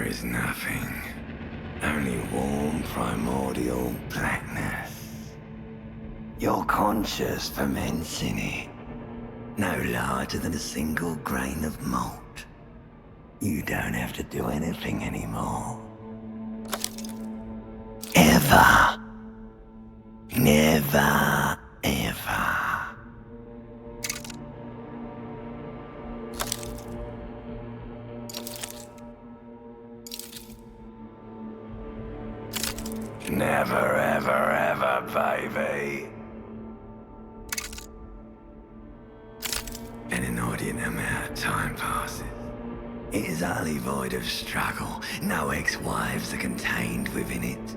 is nothing. Only warm primordial blackness. Your conscious ferments in it. No larger than a single grain of malt. You don't have to do anything anymore. Ever. Never, ever. Never, ever, ever, baby. An inordinate amount of time passes. It is utterly void of struggle. No ex-wives are contained within it.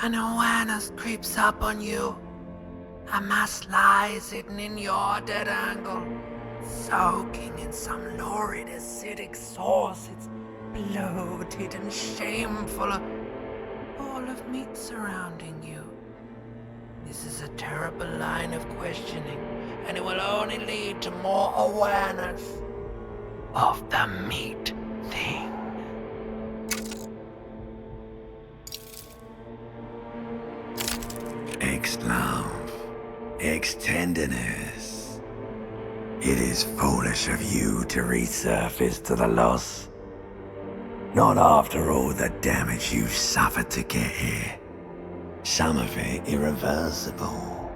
An awareness creeps up on you. A mass lies hidden in your dead angle, soaking in some lurid acidic sauce. It's bloated and shameful, a ball of meat surrounding you. This is a terrible line of questioning, and it will only lead to more awareness of the meat thing. Ex-love, ex-tenderness. It is foolish of you to resurface to the loss. Not after all the damage you've suffered to get here. Some of it irreversible.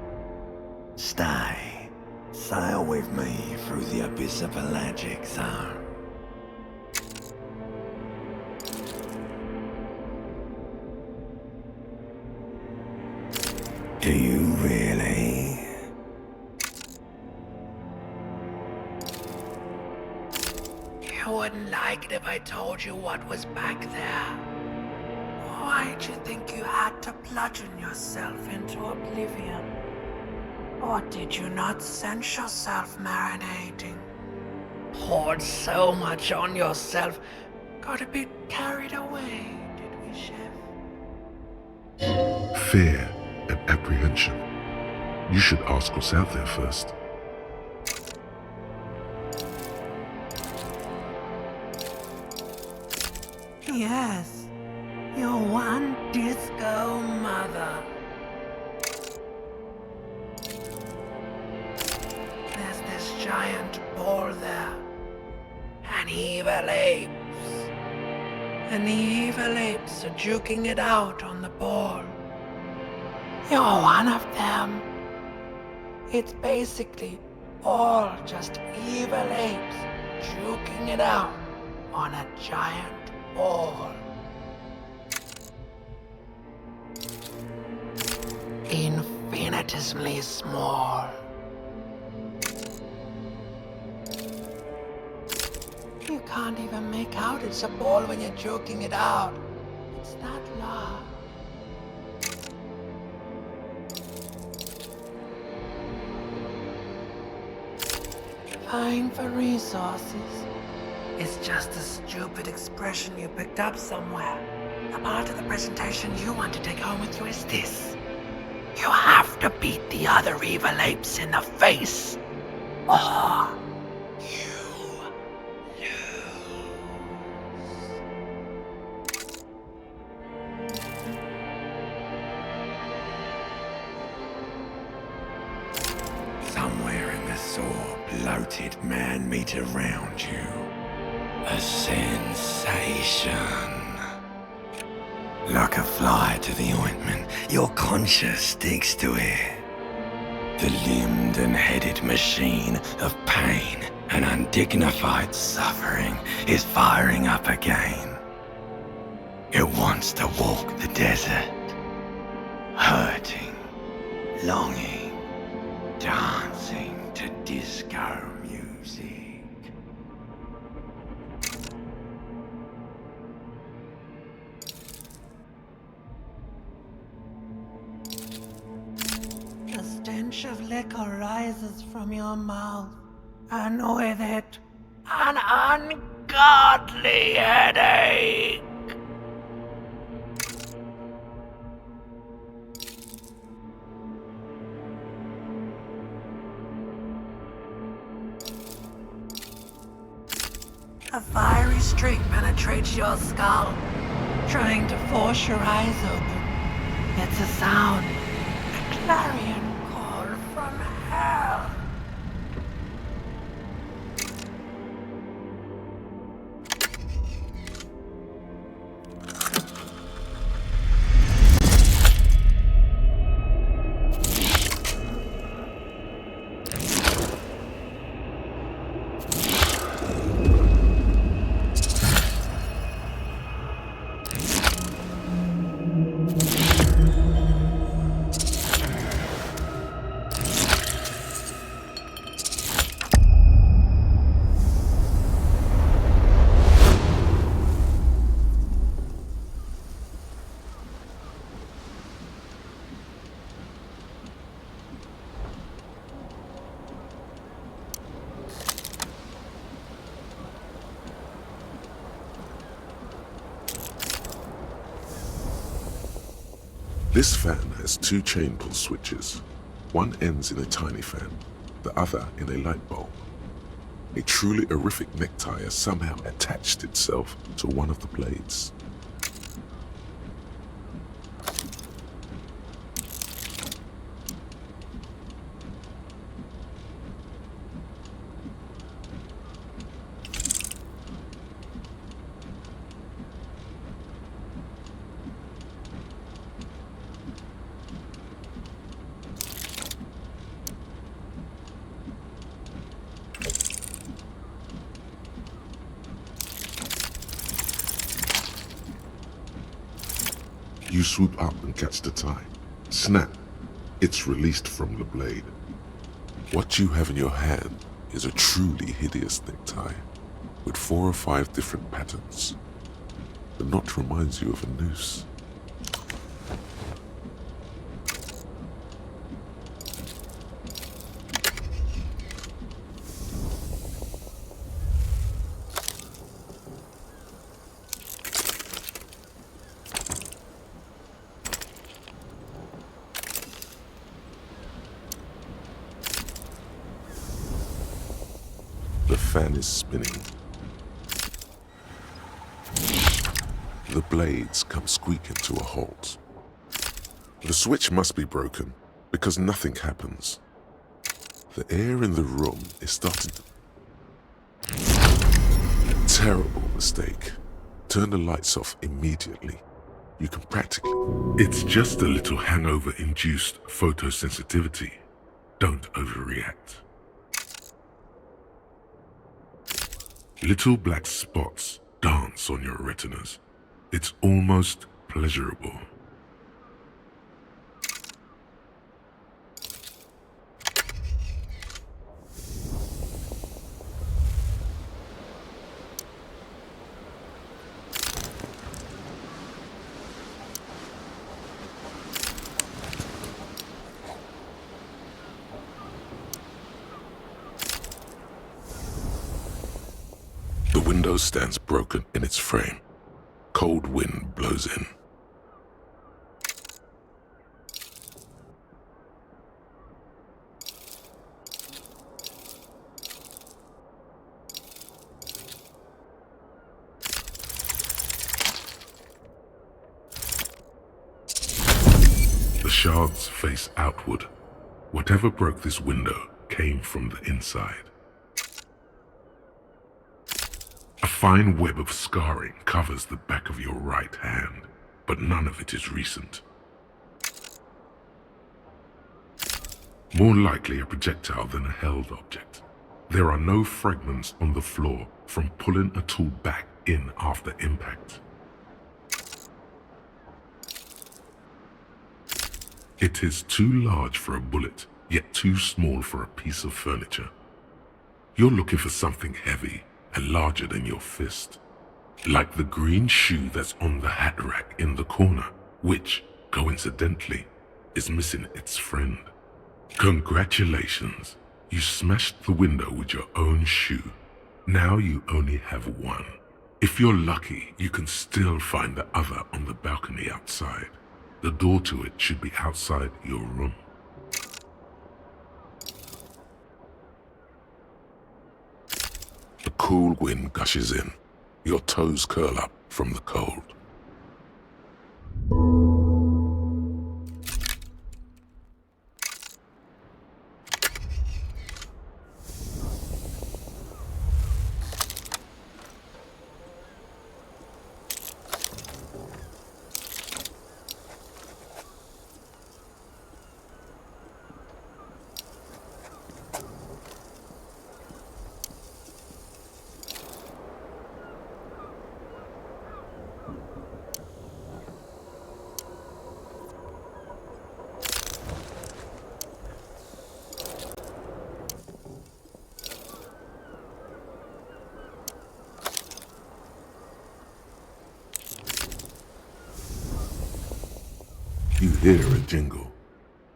Stay. Sail with me through the abyss of pelagic zone. Do you really? You wouldn't like it if I told you what was back there. Why'd you think you had to bludgeon yourself into oblivion? Or did you not sense yourself marinating? Poured so much on yourself, got a bit carried away, did we, Chef? Fear and apprehension. You should ask what's out there first. Yes, your one disco mother. There's this giant ball there. And evil apes. And the evil apes are juking it out on the ball. You're one of them. It's basically all just evil apes juking it out on a giant ball. Infinitesimally small. You can't even make out it's a ball when you're joking it out. It's that large. Vying for resources. It's just a stupid expression you picked up somewhere. The part of the presentation you want to take home with you is this. You have to beat the other evil apes in the face, or you lose. Somewhere in the sore, bloated man-meat around you. A sensation. Like a fly to the ointment, your conscience sticks to it. The limbed and headed machine of pain and undignified suffering is firing up again. It wants to walk the desert, hurting, longing, dancing to disco music. The stench of liquor rises from your mouth, and with it, an ungodly headache. A fiery streak penetrates your skull, trying to force your eyes open. It's a sound, a clarion call from hell. This fan has two chain pull switches. One ends in a tiny fan, the other in a light bulb. A truly horrific necktie has somehow attached itself to one of the blades. You swoop up and catch the tie. Snap! It's released from the blade. What you have in your hand is a truly hideous necktie, with 4 or 5 different patterns. The knot reminds you of a noose. The fan is spinning. The blades come squeaking to a halt. The switch must be broken, because nothing happens. The air in the room is starting to... Terrible mistake. Turn the lights off immediately. You can practically... It's just a little hangover-induced photosensitivity. Don't overreact. Little black spots dance on your retinas. It's almost pleasurable. The window stands broken in its frame. Cold wind blows in. The shards face outward. Whatever broke this window came from the inside. A fine web of scarring covers the back of your right hand, but none of it is recent. More likely a projectile than a held object. There are no fragments on the floor from pulling a tool back in after impact. It is too large for a bullet, yet too small for a piece of furniture. You're looking for something heavy and larger than your fist. Like the green shoe that's on the hat rack in the corner, which, coincidentally, is missing its friend. Congratulations, you smashed the window with your own shoe. Now you only have one. If you're lucky, you can still find the other on the balcony outside. The door to it should be outside your room. The cool wind gushes in. Your toes curl up from the cold. You hear a jingle.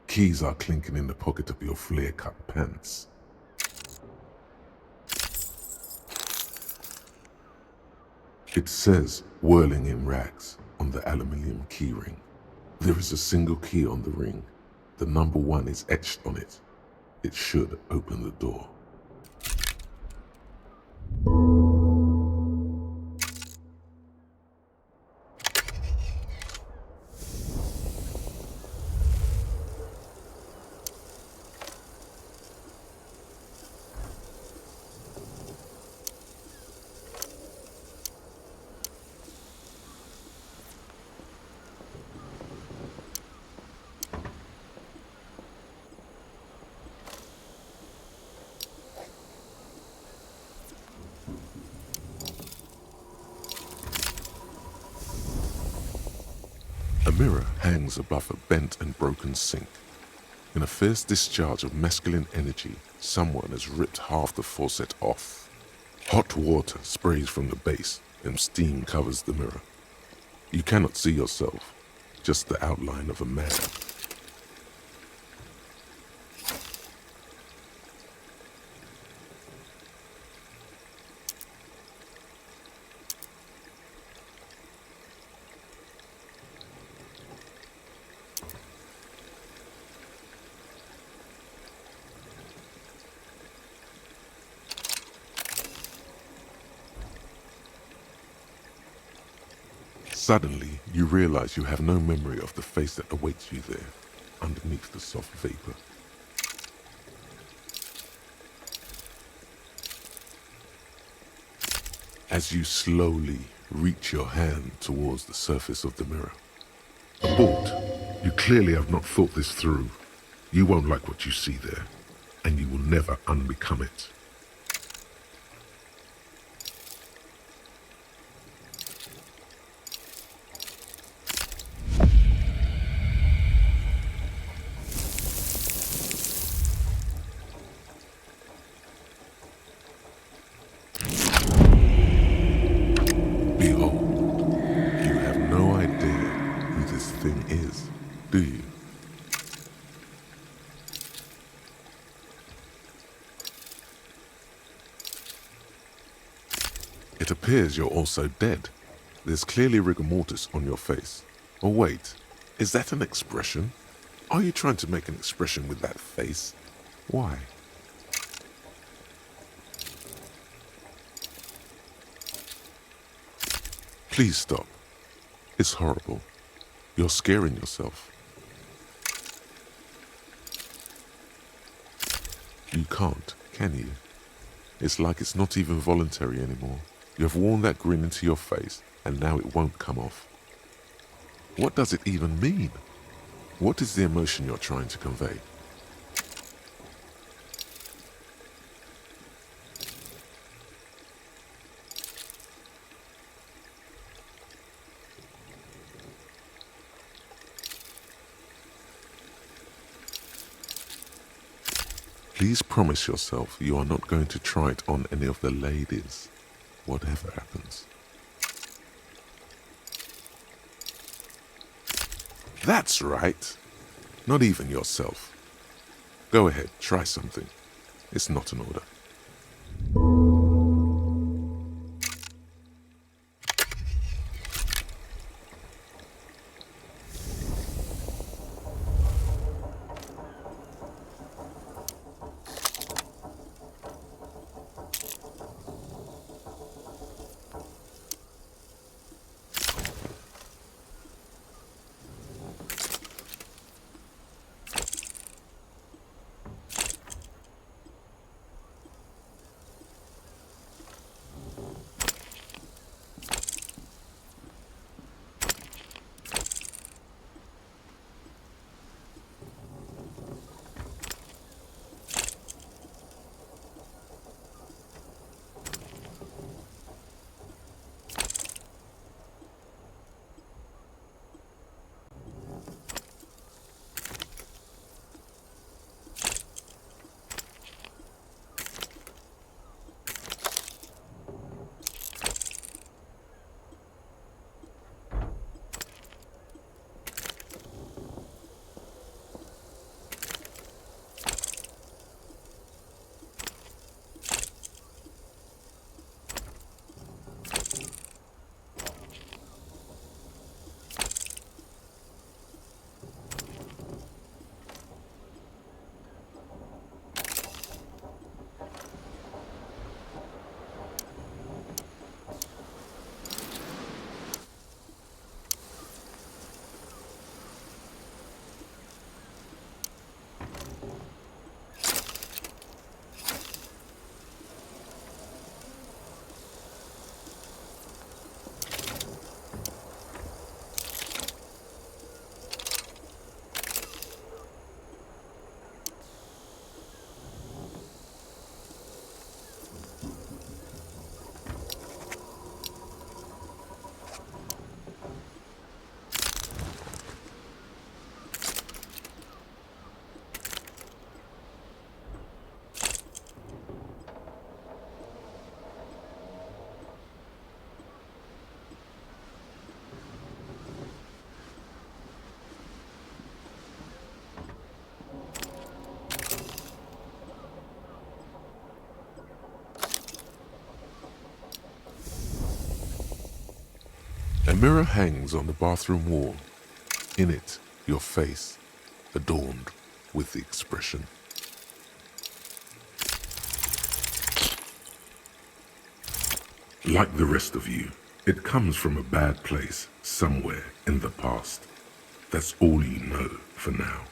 Keys are clinking in the pocket of your flare-cut pants. It says, whirling in rags, on the aluminium keyring. There is a single key on the ring. The number 1 is etched on it. It should open the door. A mirror hangs above a bent and broken sink. In a fierce discharge of masculine energy, someone has ripped half the faucet off. Hot water sprays from the base and steam covers the mirror. You cannot see yourself, just the outline of a man. Suddenly, you realize you have no memory of the face that awaits you there, underneath the soft vapor. As you slowly reach your hand towards the surface of the mirror. Abort! You clearly have not thought this through. You won't like what you see there, and you will never unbecome it. Behold, you have no idea who this thing is, do you? It appears you're also dead. There's clearly rigor mortis on your face. Or wait, is that an expression? Are you trying to make an expression with that face? Why? Please stop. It's horrible. You're scaring yourself. You can't, can you? It's like it's not even voluntary anymore. You have worn that grin into your face, and now it won't come off. What does it even mean? What is the emotion you're trying to convey? Please promise yourself you are not going to try it on any of the ladies, whatever happens. That's right. Not even yourself. Go ahead, try something. It's not an order. A mirror hangs on the bathroom wall. In it, your face, adorned with the expression. Like the rest of you, it comes from a bad place somewhere in the past. That's all you know for now.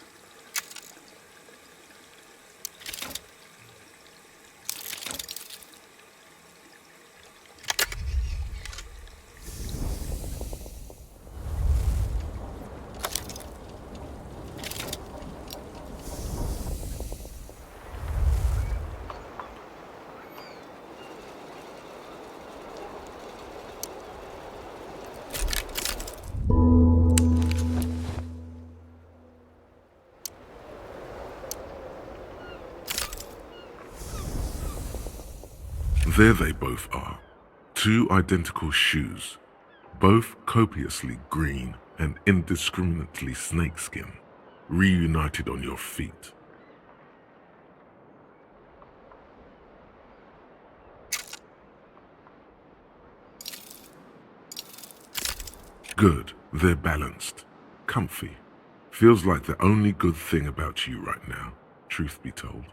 There they both are. Two identical shoes, both copiously green and indiscriminately snakeskin, reunited on your feet. Good, they're balanced, comfy. Feels like the only good thing about you right now, truth be told.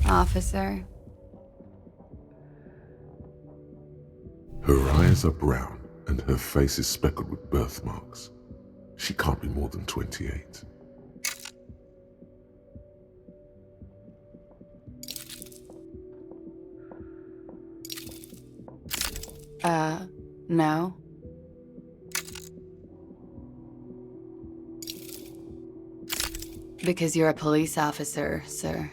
Officer. Her eyes are brown and her face is speckled with birthmarks. She can't be more than 28. No. Because you're a police officer, sir.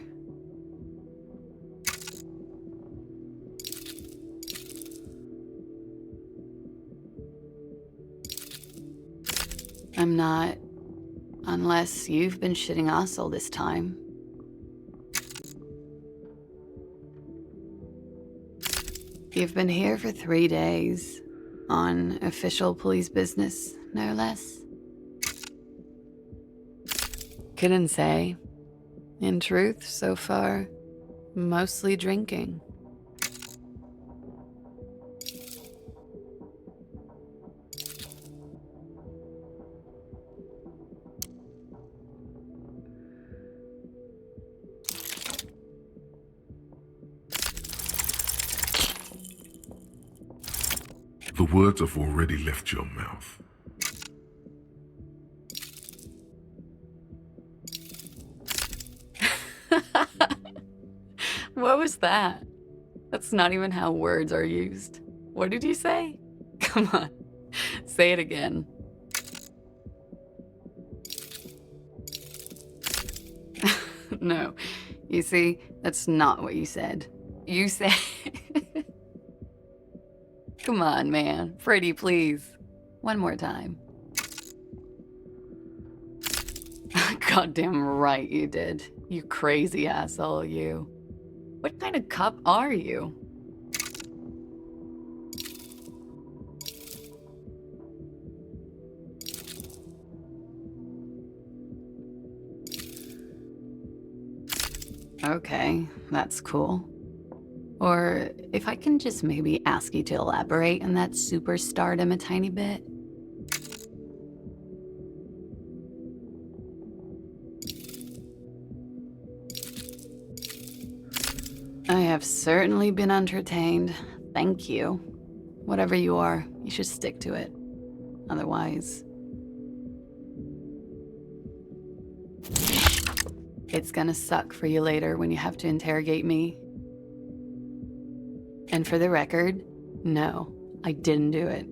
I'm not, unless you've been shitting us all this time. You've been here for 3 days, on official police business, no less. Couldn't say. In truth, so far, mostly drinking. The words have already left your mouth. What was that? That's not even how words are used. What did you say? Come on, say it again. No, you see, that's not what you said. You said... Come on, man. Pretty, please. One more time. Goddamn right you did. You crazy asshole, you. What kind of cop are you? Okay, that's cool. Or if I can just maybe ask you to elaborate on that superstardom a tiny bit. I have certainly been entertained. Thank you. Whatever you are, you should stick to it. Otherwise, it's gonna suck for you later when you have to interrogate me. And for the record, no, I didn't do it.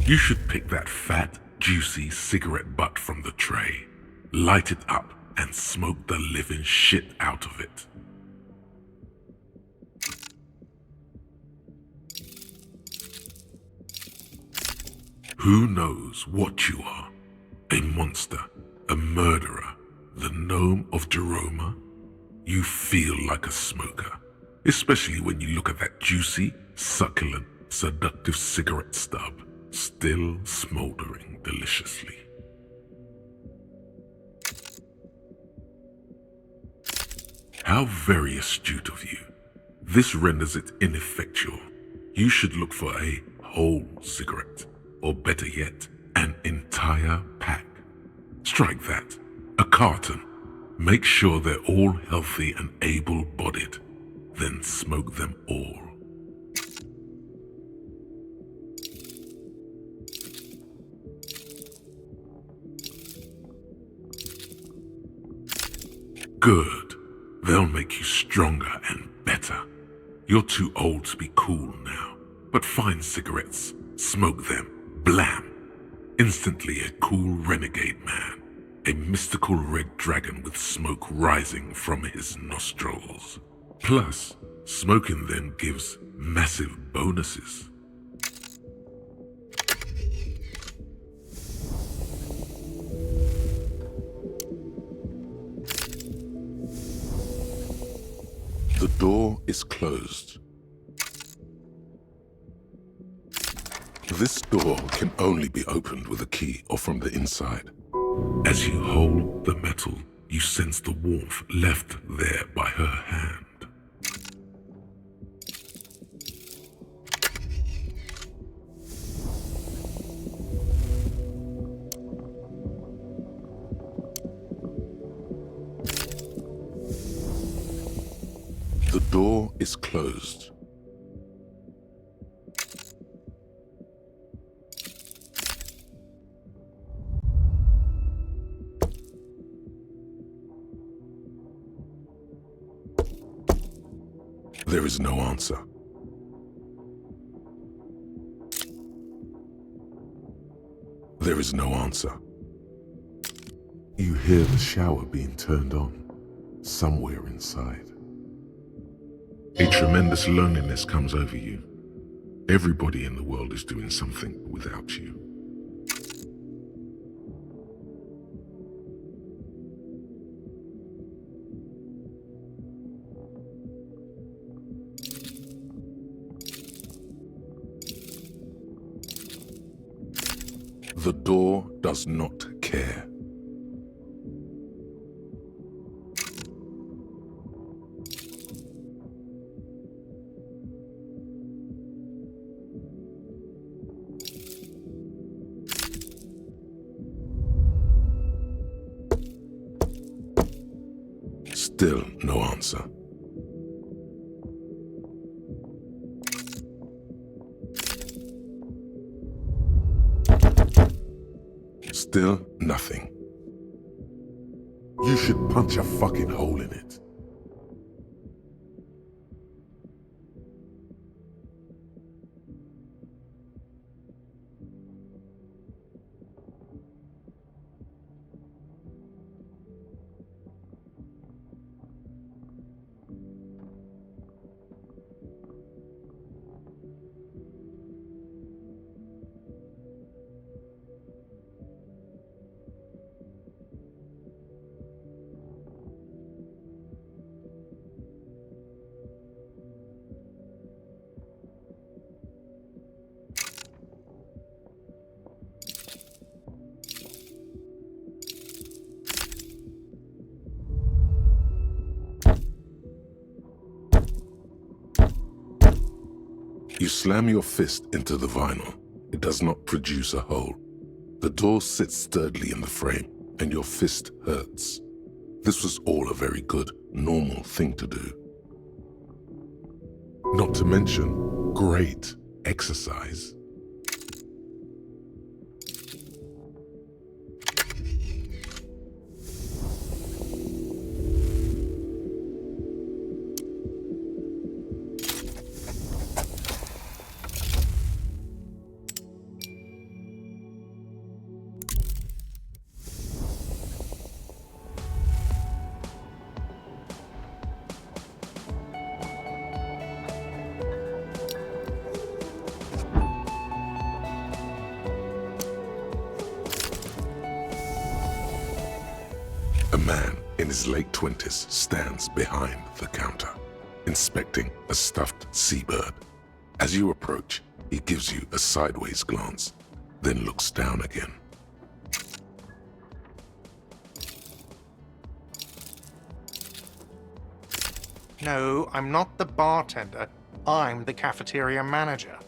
You should pick that fat, juicy cigarette butt from the tray, light it up, and smoke the living shit out of it. Who knows what you are? A monster, a murderer, the gnome of Jeroma? You feel like a smoker, especially when you look at that juicy, succulent, seductive cigarette stub, still smoldering deliciously. How very astute of you. This renders it ineffectual. You should look for a whole cigarette, or better yet, an entire pack. Strike that. A carton. Make sure they're all healthy and able-bodied. Then smoke them all. Good. They'll make you stronger and better. You're too old to be cool now, but find cigarettes, smoke them, blam. Instantly a cool renegade man, a mystical red dragon with smoke rising from his nostrils. Plus, smoking then gives massive bonuses. The door is closed. This door can only be opened with a key or from the inside. As you hold the metal, you sense the warmth left there by her hand. The door is closed. There is no answer. There is no answer. You hear the shower being turned on, somewhere inside. A tremendous loneliness comes over you. Everybody in the world is doing something without you. The door does not care. Still no answer. Still nothing. You should punch a fucking hole in it. You slam your fist into the vinyl. It does not produce a hole. The door sits sturdily in the frame, and your fist hurts. This was all a very good, normal thing to do. Not to mention, great exercise. A man in his late 20s stands behind the counter, inspecting a stuffed seabird. As you approach, he gives you a sideways glance, then looks down again. No, I'm not the bartender. I'm the cafeteria manager.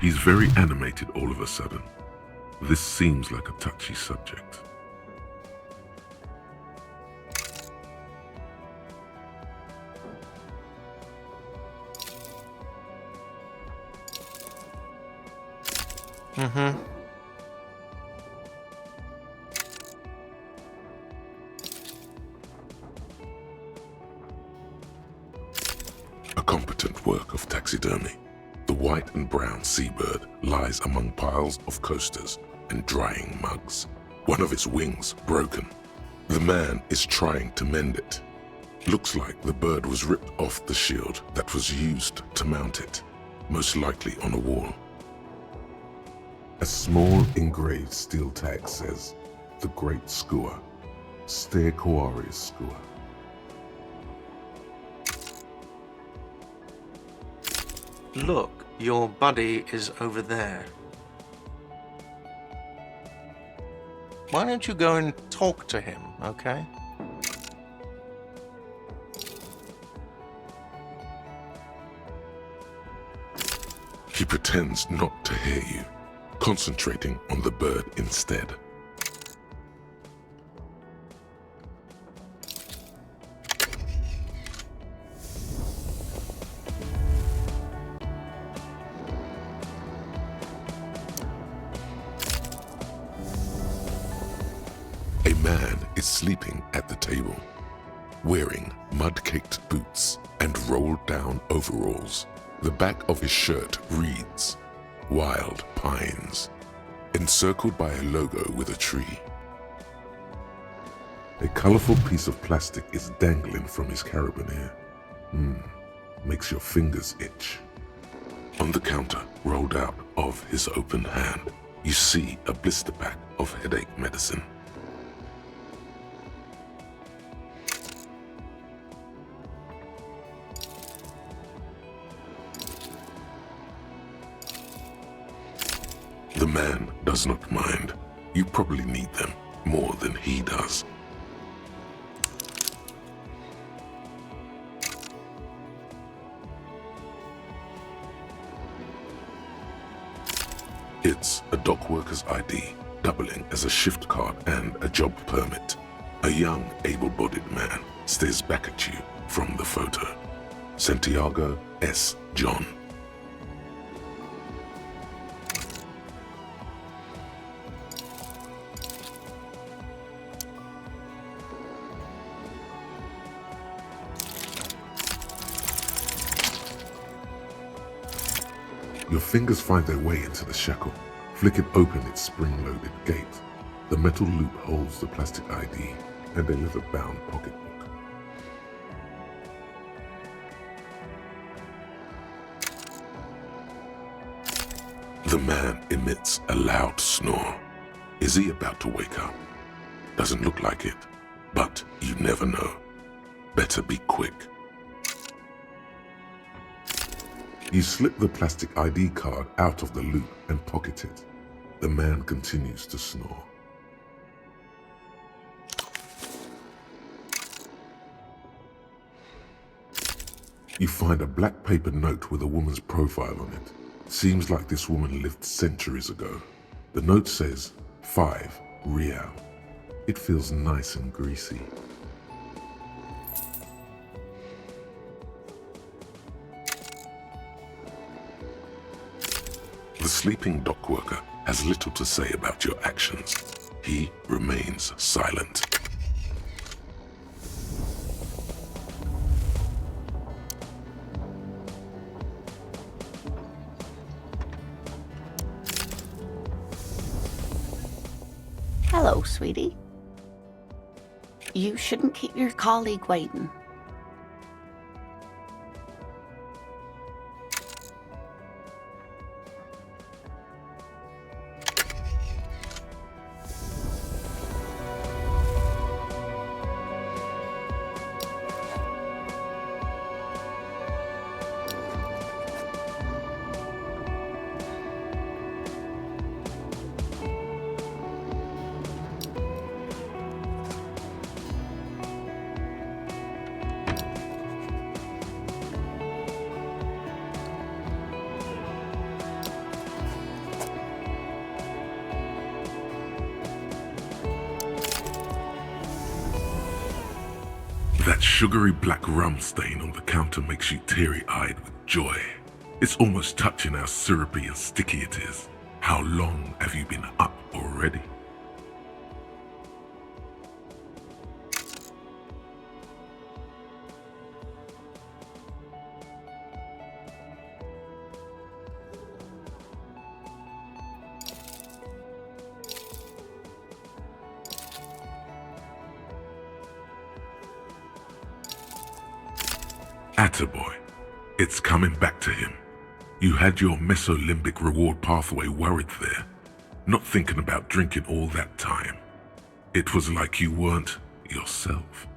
He's very animated all of a sudden. This seems like a touchy subject. Mm-hmm. A competent work of taxidermy. The white and brown seabird lies among piles of coasters and drying mugs. One of its wings broken. The man is trying to mend it. Looks like the bird was ripped off the shield that was used to mount it, most likely on a wall. A small engraved steel tag says, "The Great Skua, Ste Koari Skua." Look, your buddy is over there. Why don't you go and talk to him, okay? He pretends not to hear you, concentrating on the bird instead. A man is sleeping at the table, wearing mud-caked boots and rolled-down overalls. The back of his shirt reads, "Wild Pines," encircled by a logo with a tree. A colorful piece of plastic is dangling from his carabiner. Makes your fingers itch. On the counter, rolled out of his open hand, you see a blister pack of headache medicine. The man does not mind. You probably need them more than he does. It's a dock worker's ID, doubling as a shift card and a job permit. A young, able-bodied man stares back at you from the photo. Santiago S. John. Your fingers find their way into the shackle, flick it open its spring-loaded gate. The metal loop holds the plastic ID and a leather-bound pocketbook. The man emits a loud snore. Is he about to wake up? Doesn't look like it, but you never know. Better be quick. You slip the plastic ID card out of the loop and pocket it. The man continues to snore. You find a black paper note with a woman's profile on it. Seems like this woman lived centuries ago. The note says 5 real. It feels nice and greasy. The sleeping dock worker has little to say about your actions. He remains silent. Hello, sweetie. You shouldn't keep your colleague waiting. That sugary black rum stain on the counter makes you teary-eyed with joy. It's almost touching how syrupy and sticky it is. How long have you been up already? Attaboy. It's coming back to him. You had your mesolimbic reward pathway worried there, not thinking about drinking all that time. It was like you weren't yourself.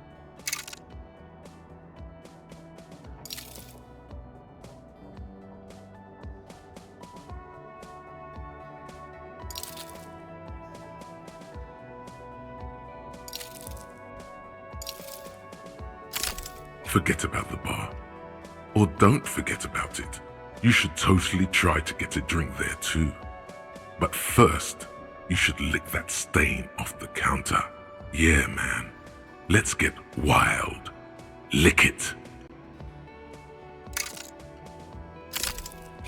Forget about the bar. Or don't forget about it. You should totally try to get a drink there too. But first, you should lick that stain off the counter. Yeah, man. Let's get wild. Lick it.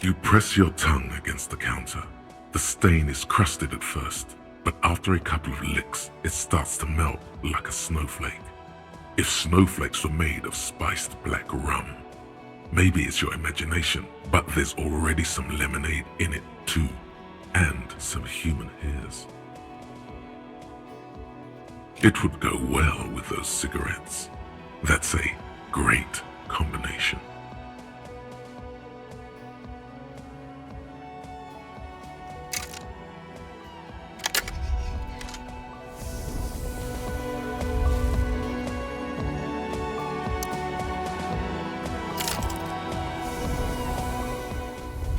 You press your tongue against the counter. The stain is crusted at first, but after a couple of licks, it starts to melt like a snowflake. If snowflakes were made of spiced black rum, maybe it's your imagination, but there's already some lemonade in it too, and some human hairs. It would go well with those cigarettes. That's a great combination.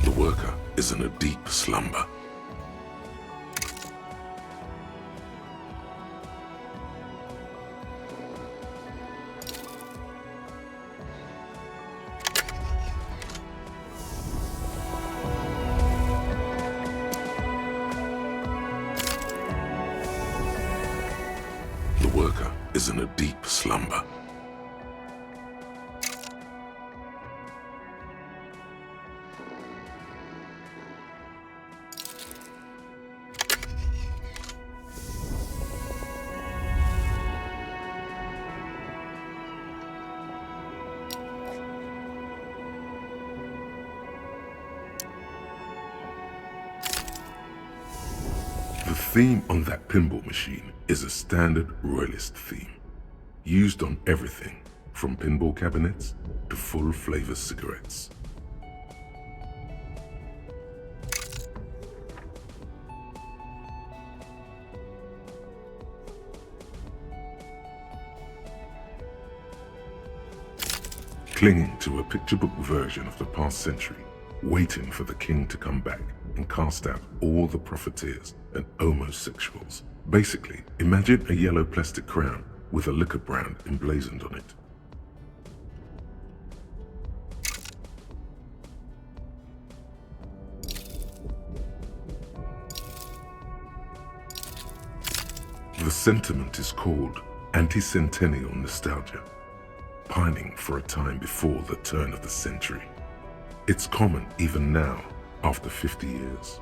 The worker is in a deep slumber. The worker is in a deep slumber. The theme on that pinball machine is a standard royalist theme, used on everything from pinball cabinets to full-flavor cigarettes. Clinging to a picture book version of the past century, waiting for the king to come back and cast out all the profiteers and homosexuals. Basically, imagine a yellow plastic crown with a liquor brand emblazoned on it. The sentiment is called anti-centennial nostalgia, pining for a time before the turn of the century. It's common even now, after 50 years.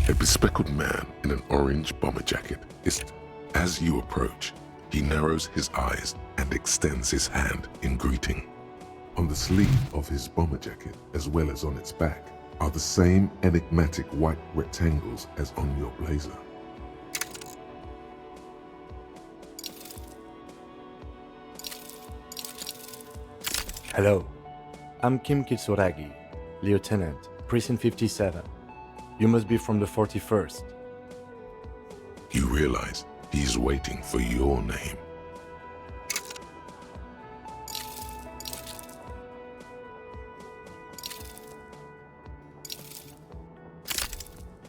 A bespectacled man in an orange bomber jacket is. As you approach, he narrows his eyes and extends his hand in greeting. On the sleeve of his bomber jacket, as well as on its back, are the same enigmatic white rectangles as on your blazer. Hello, I'm Kim Kitsuragi, Lieutenant, Precinct 57. You must be from the 41st. You realize he's waiting for your name.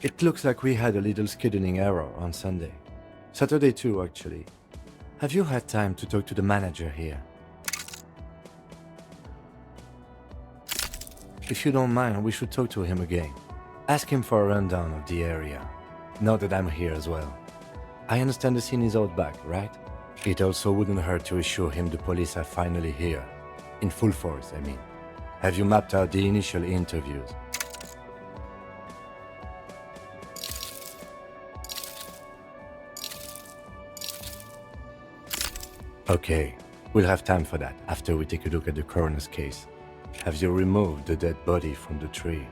It looks like we had a little scheduling error on Sunday. Saturday too, actually. Have you had time to talk to the manager here? If you don't mind, we should talk to him again. Ask him for a rundown of the area, now that I'm here as well. I understand the scene is out back, right? It also wouldn't hurt to assure him the police are finally here. In full force, I mean. Have you mapped out the initial interviews? Okay, we'll have time for that after we take a look at the coroner's case. Have you removed the dead body from the tree?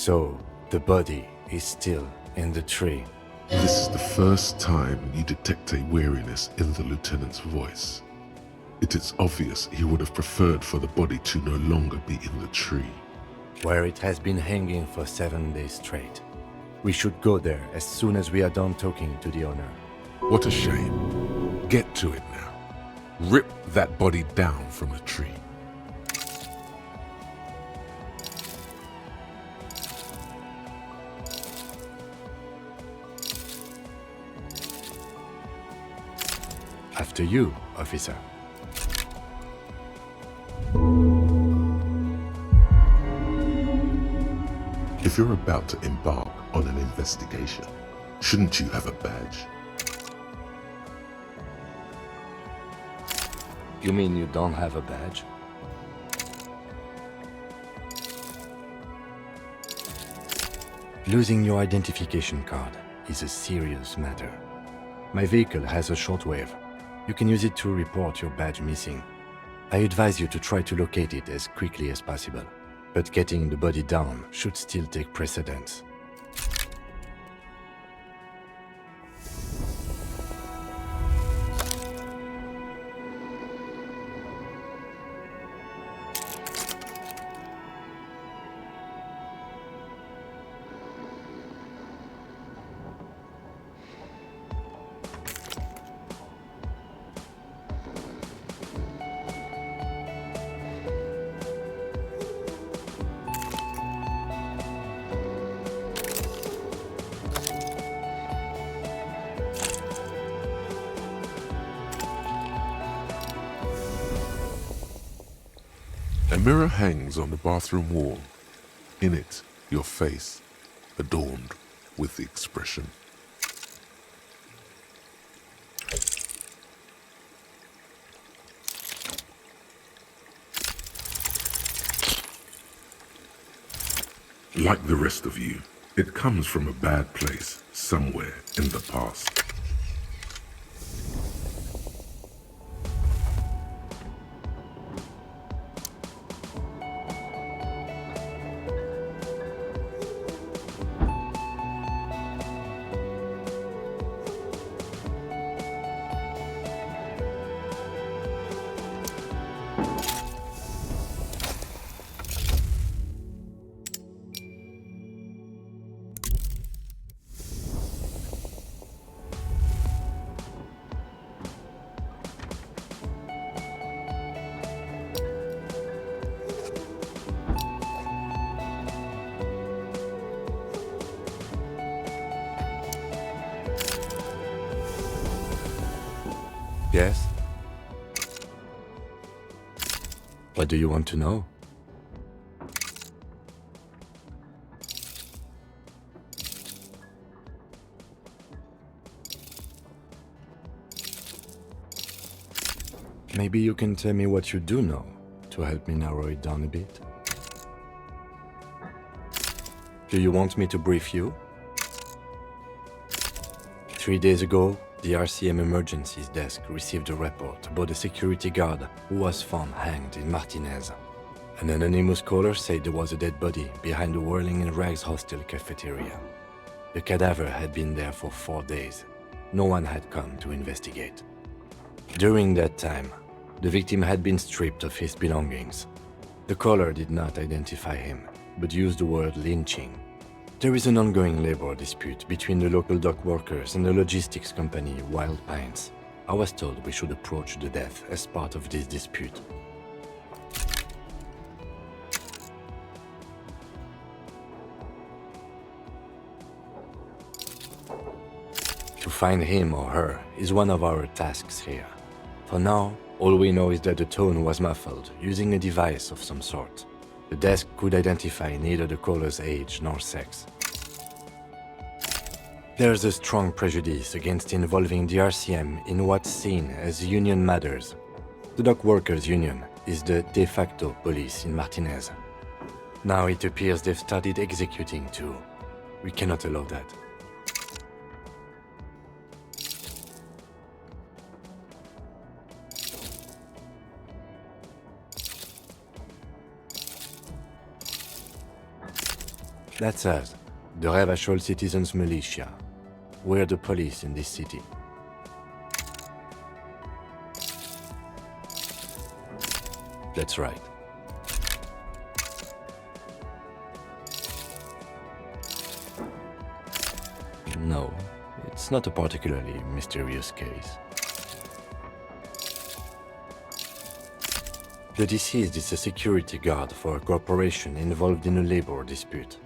So, the body is still in the tree. This is the first time you detect a weariness in the lieutenant's voice. It is obvious he would have preferred for the body to no longer be in the tree. Where it has been hanging for 7 days straight. We should go there as soon as we are done talking to the owner. What a shame. Get to it now. Rip that body down from the tree. After you, officer. If you're about to embark on an investigation, shouldn't you have a badge? You mean you don't have a badge? Losing your identification card is a serious matter. My vehicle has a shortwave. You can use it to report your badge missing. I advise you to try to locate it as quickly as possible, but getting the body down should still take precedence. A mirror hangs on the bathroom wall. In it, your face, adorned with the expression. Like the rest of you, it comes from a bad place somewhere in the past. Yes? What do you want to know? Maybe you can tell me what you do know to help me narrow it down a bit. Do you want me to brief you? 3 days ago, the RCM Emergencies Desk received a report about a security guard who was found hanged in Martinaise. An anonymous caller said there was a dead body behind the Whirling in Rags hostel cafeteria. The cadaver had been there for 4 days. No one had come to investigate. During that time, the victim had been stripped of his belongings. The caller did not identify him, but used the word lynching. There is an ongoing labor dispute between the local dock workers and the logistics company Wild Pines. I was told we should approach the death as part of this dispute. To find him or her is one of our tasks here. For now, all we know is that the tone was muffled using a device of some sort. The desk could identify neither the caller's age nor sex. There's a strong prejudice against involving the RCM in what's seen as union matters. The dock workers' union is the de facto police in Martinaise. Now it appears they've started executing too. We cannot allow that. That's us, the Revachol Citizens Militia. We're the police in this city. That's right. No, it's not a particularly mysterious case. The deceased is a security guard for a corporation involved in a labor dispute.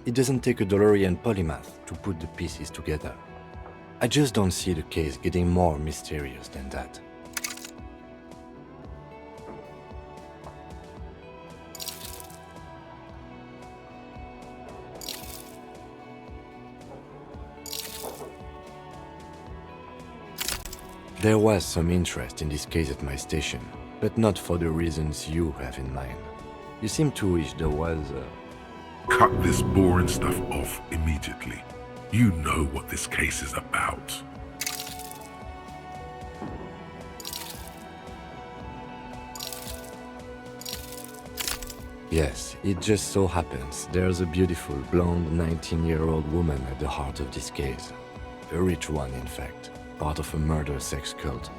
It doesn't take a DeLorean polymath to put the pieces together. I just don't see the case getting more mysterious than that. There was some interest in this case at my station, but not for the reasons you have in mind. You seem to wish there was Cut this boring stuff off immediately. You know what this case is about. Yes, it just so happens there's a beautiful blonde 19-year-old woman at the heart of this case. A rich one, in fact, part of a murder sex cult.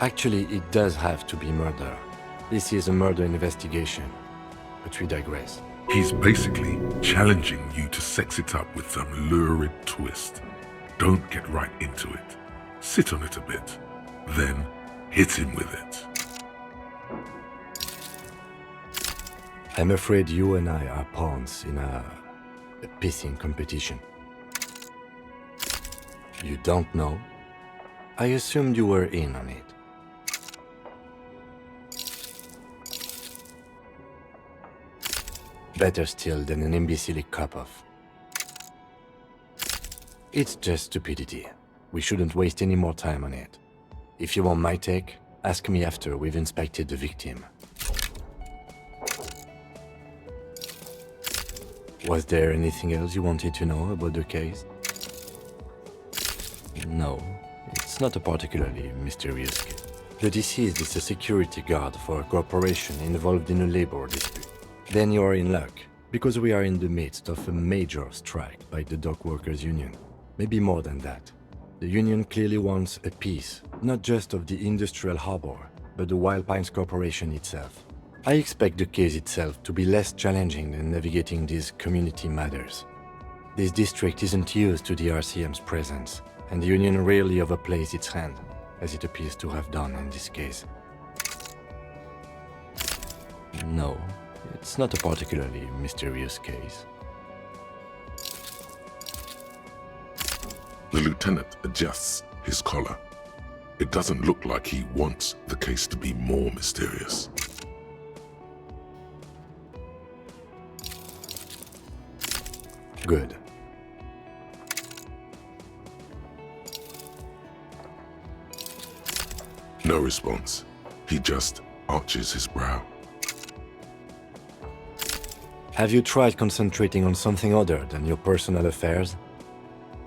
Actually, it does have to be murder. This is a murder investigation, but we digress. He's basically challenging you to sex it up with some lurid twist. Don't get right into it. Sit on it a bit, then hit him with it. I'm afraid you and I are pawns in a pissing competition. You don't know? I assumed you were in on it. Better still than an imbecilic cop-off. It's just stupidity. We shouldn't waste any more time on it. If you want my take, ask me after we've inspected the victim. Was there anything else you wanted to know about the case? No, it's not a particularly mysterious case. The deceased is a security guard for a corporation involved in a labor dispute. Then you are in luck, because we are in the midst of a major strike by the dock workers union. Maybe more than that. The union clearly wants a piece, not just of the industrial harbor, but the Wild Pines Corporation itself. I expect the case itself to be less challenging than navigating these community matters. This district isn't used to the RCM's presence, and the union rarely overplays its hand, as it appears to have done in this case. No, it's not a particularly mysterious case. The lieutenant adjusts his collar. It doesn't look like he wants the case to be more mysterious. Good. No response. He just arches his brow. Have you tried concentrating on something other than your personal affairs?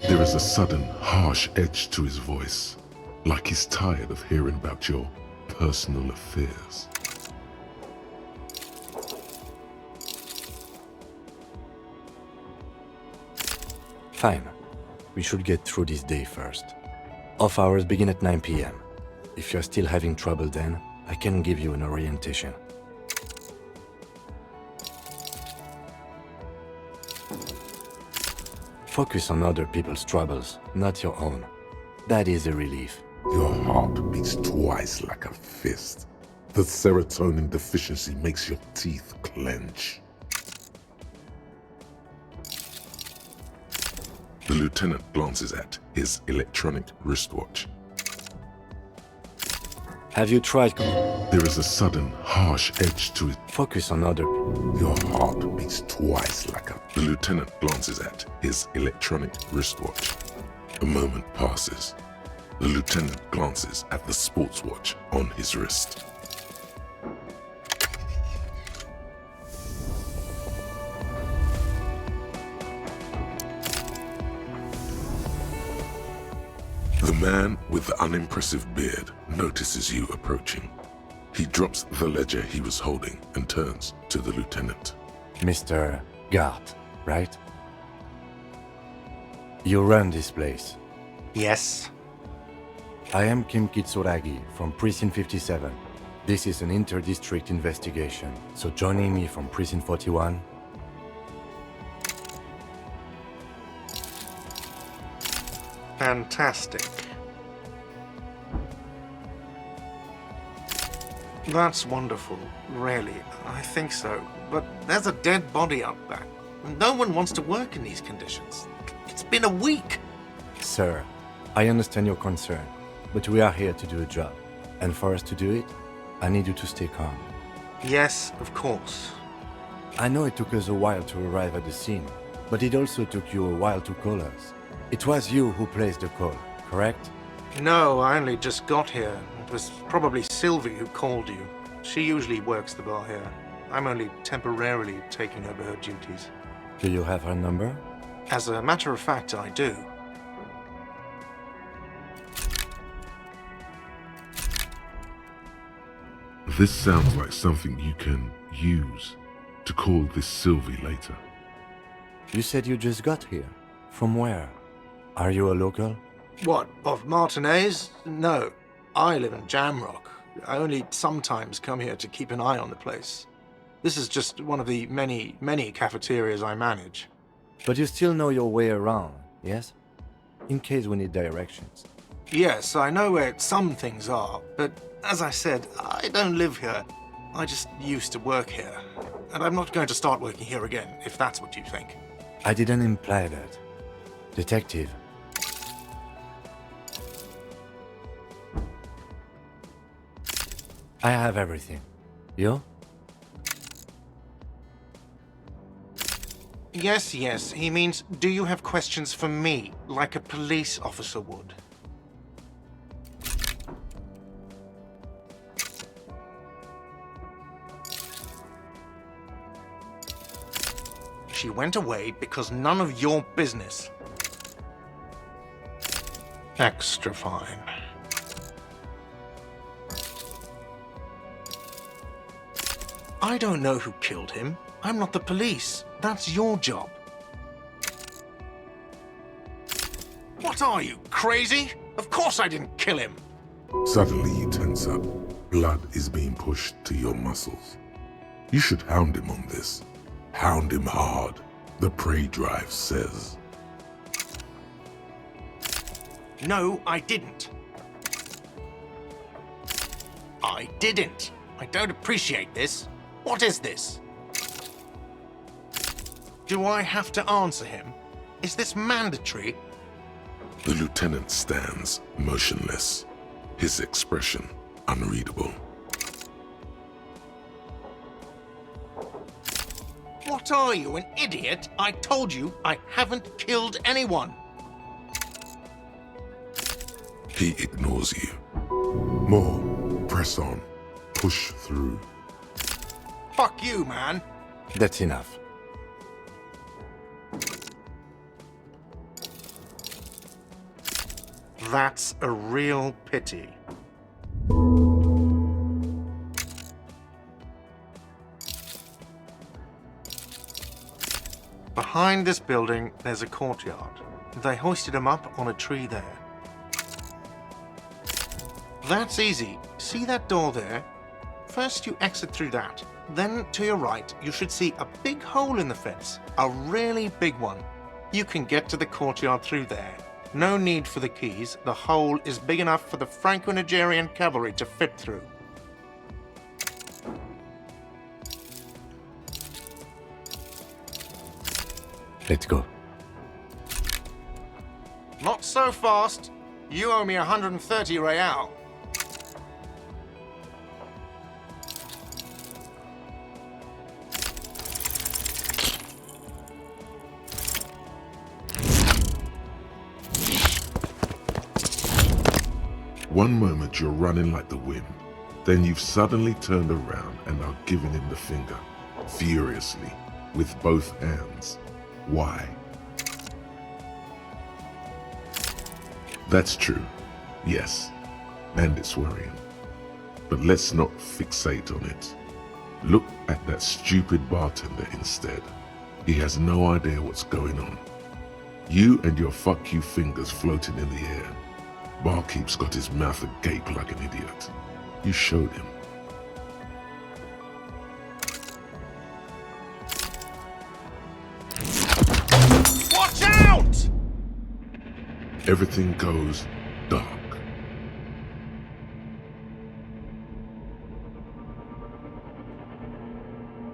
There is a sudden, harsh edge to his voice, like he's tired of hearing about your personal affairs. Fine. We should get through this day first. Off hours begin at 9 p.m. If you're still having trouble then, I can give you an orientation. Focus on other people's troubles, not your own. That is a relief. Your heart beats twice like a fist. The serotonin deficiency makes your teeth clench. The lieutenant glances at his electronic wristwatch. Have you tried... There is a sudden, harsh edge to it. Focus on other... Your heart beats twice like a... The lieutenant glances at his electronic wristwatch. A moment passes. The lieutenant glances at the sports watch on his wrist. The The man with the unimpressive beard notices you approaching. He drops the ledger he was holding and turns to the lieutenant. Mr. Gart, right? You run this place. Yes. I am Kim Kitsuragi from Precinct 57. This is an inter-district investigation, so joining me from Precinct 41... Fantastic. That's wonderful, really. I think so. But there's a dead body out back. No one wants to work in these conditions. It's been a week. Sir, I understand your concern, but we are here to do a job. And for us to do it, I need you to stay calm. Yes, of course. I know it took us a while to arrive at the scene, but it also took you a while to call us. It was you who placed the call, correct? No, I only just got here. It was probably Sylvie who called you. She usually works the bar here. I'm only temporarily taking over her duties. Do you have her number? As a matter of fact, I do. This sounds like something you can use to call this Sylvie later. You said you just got here. From where? Are you a local? What, of Martinaise? No. I live in Jamrock. I only sometimes come here to keep an eye on the place. This is just one of the many, many cafeterias I manage. But you still know your way around, yes? In case we need directions. Yes, I know where some things are, but as I said, I don't live here. I just used to work here. And I'm not going to start working here again, if that's what you think. I didn't imply that. Detective. I have everything. You? Yes, yes. He means, do you have questions for me, like a police officer would? She went away because none of your business. Extra fine. I don't know who killed him. I'm not the police. That's your job. What are you, crazy? Of course I didn't kill him. Suddenly you tense up. Blood is being pushed to your muscles. You should hound him on this. Hound him hard, the prey drive says. No, I didn't. I didn't. I don't appreciate this. What is this? Do I have to answer him? Is this mandatory? The lieutenant stands motionless, his expression unreadable. What are you, an idiot? I told you I haven't killed anyone. He ignores you. More. Press on. Push through. Fuck you, man. That's enough. That's a real pity. Behind this building, there's a courtyard. They hoisted him up on a tree there. That's easy. See that door there? First you exit through that. Then to your right, you should see a big hole in the fence. A really big one. You can get to the courtyard through there. No need for the keys. The hole is big enough for the Franco-Nigerian cavalry to fit through. Let's go. Not so fast. You owe me 130 real. One moment you're running like the wind, then you've suddenly turned around and are giving him the finger, furiously, with both hands. Why? That's true. Yes, and it's worrying. But let's not fixate on it. Look at that stupid bartender instead. He has no idea what's going on. You and your fuck you fingers floating in the air. Barkeep's got his mouth agape like an idiot. You showed him. Watch out! Everything goes dark.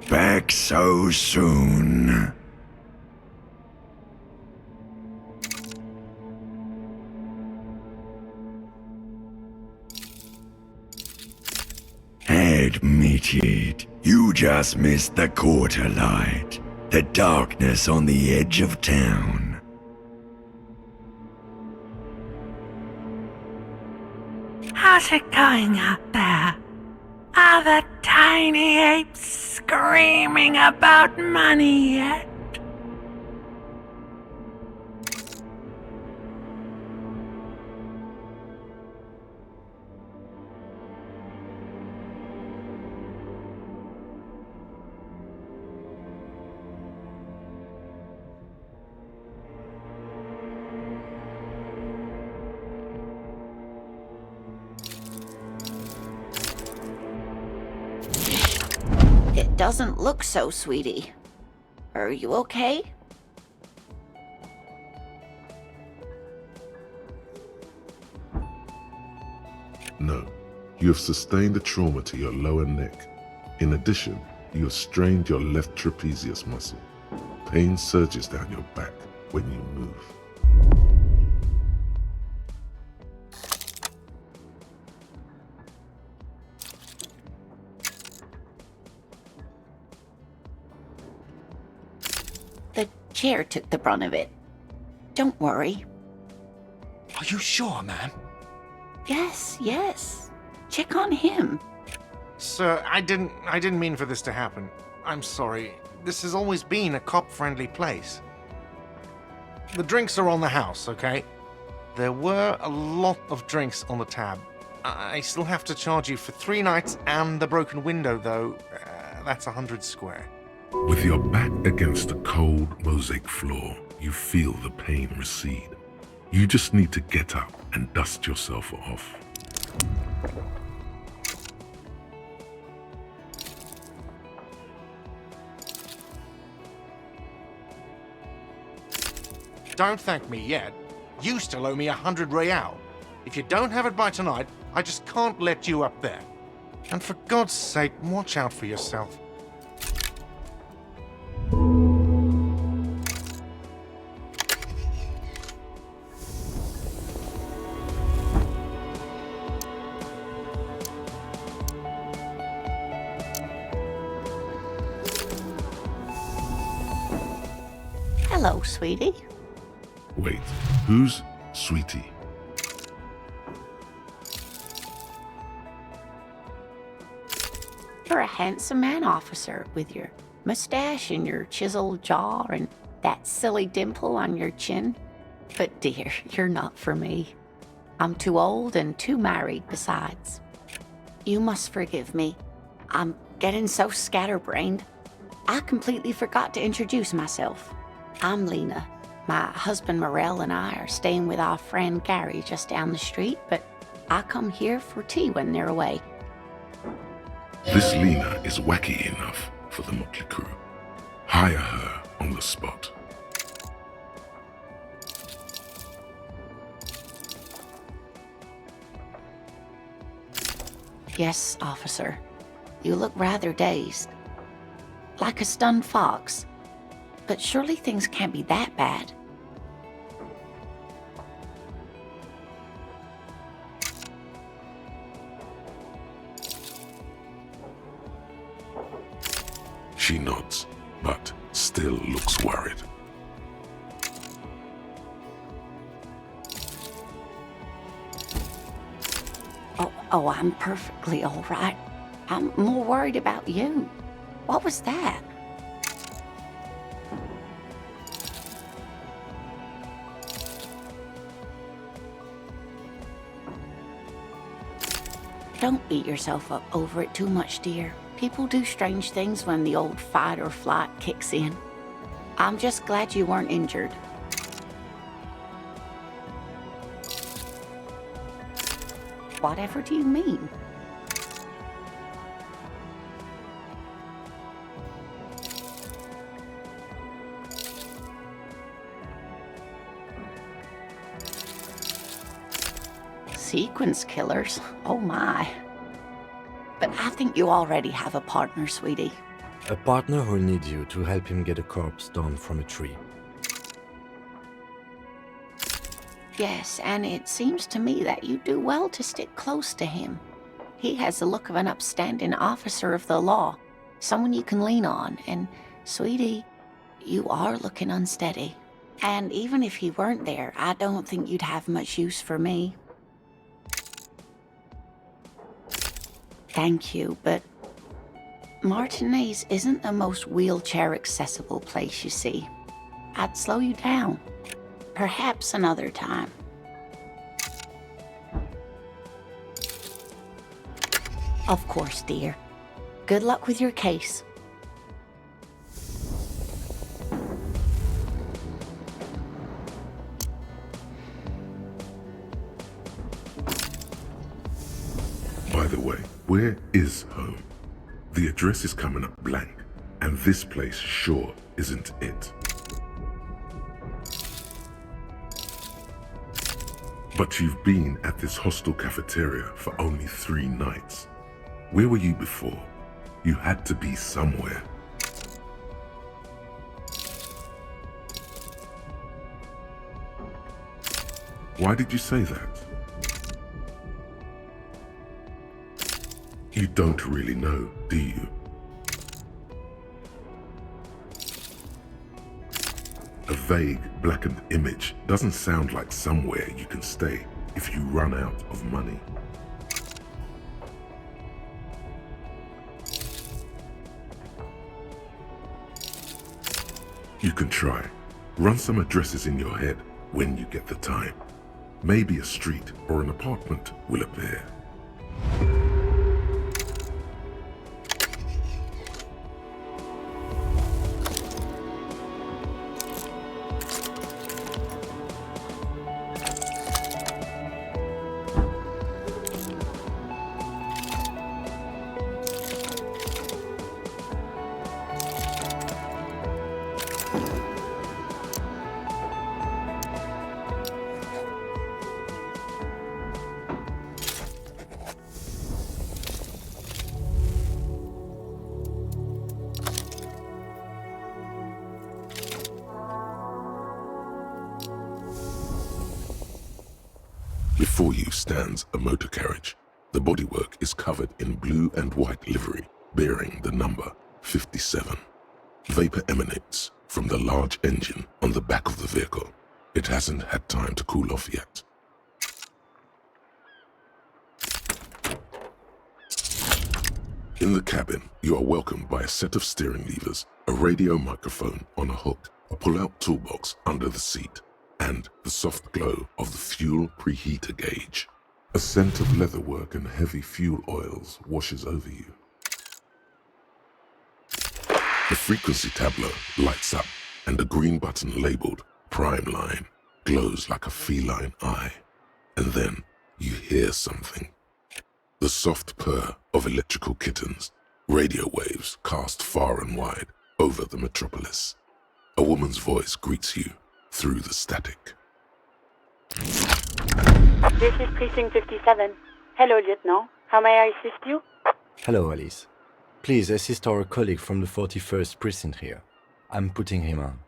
Back so soon. Admit it, you just missed the quarter light, the darkness on the edge of town. How's it going out there? Are the tiny apes screaming about money yet? It doesn't look so, sweetie. Are you okay? No, you have sustained a trauma to your lower neck. In addition, you have strained your left trapezius muscle. Pain surges down your back when you move. The chair took the brunt of it. Don't worry. Are you sure, ma'am? Yes. Check on him. Sir, I didn't mean for this to happen. I'm sorry. This has always been a cop-friendly place. The drinks are on the house, okay? There were a lot of drinks on the tab. I still have to charge you for 3 nights and the broken window, though. That's 100 square. With your back against the cold mosaic floor, you feel the pain recede. You just need to get up and dust yourself off. Don't thank me yet. You still owe me 100 real. If you don't have it by tonight, I just can't let you up there. And for God's sake, watch out for yourself. Hello, sweetie. Wait, who's Sweetie? You're a handsome man, officer, with your mustache and your chiseled jaw and that silly dimple on your chin. But dear, you're not for me. I'm too old and too married besides. You must forgive me. I'm getting so scatterbrained. I completely forgot to introduce myself. I'm Lena. My husband Morel and I are staying with our friend Gary just down the street, but I come here for tea when they're away. This Lena is wacky enough for the motley crew. Hire her on the spot. Yes, officer. You look rather dazed. Like a stunned fox. But surely things can't be that bad. She nods, but still looks worried. Oh, I'm perfectly all right. I'm more worried about you. What was that? Don't beat yourself up over it too much, dear. People do strange things when the old fight or flight kicks in. I'm just glad you weren't injured. Whatever do you mean? Sequence killers? Oh my. But I think you already have a partner, sweetie. A partner who needs you to help him get a corpse down from a tree. Yes, and it seems to me that you do well to stick close to him. He has the look of an upstanding officer of the law, someone you can lean on, and, sweetie, you are looking unsteady. And even if he weren't there, I don't think you'd have much use for me. Thank you, but Martinaise isn't the most wheelchair-accessible place, you see. I'd slow you down. Perhaps another time. Of course, dear. Good luck with your case. By the way, where is home? The address is coming up blank, and this place sure isn't it. But you've been at this hostel cafeteria for only 3 nights. Where were you before? You had to be somewhere. Why did you say that? You don't really know, do you? A vague, blackened image doesn't sound like somewhere you can stay if you run out of money. You can try. Run some addresses in your head when you get the time. Maybe a street or an apartment will appear. Before you stands a motor carriage. The bodywork is covered in blue and white livery, bearing the number 57. Vapor emanates from the large engine on the back of the vehicle. It hasn't had time to cool off yet. In the cabin, you are welcomed by a set of steering levers, a radio microphone on a hook, a pull-out toolbox under the seat, and the soft glow of the fuel preheater gauge. A scent of leatherwork and heavy fuel oils washes over you. The frequency tableau lights up, and a green button labeled Prime Line glows like a feline eye. And then you hear something. The soft purr of electrical kittens, radio waves cast far and wide over the metropolis. A woman's voice greets you through the static. This is Precinct 57. Hello, Lieutenant. How may I assist you? Hello, Alice. Please assist our colleague from the 41st Precinct here. I'm putting him on.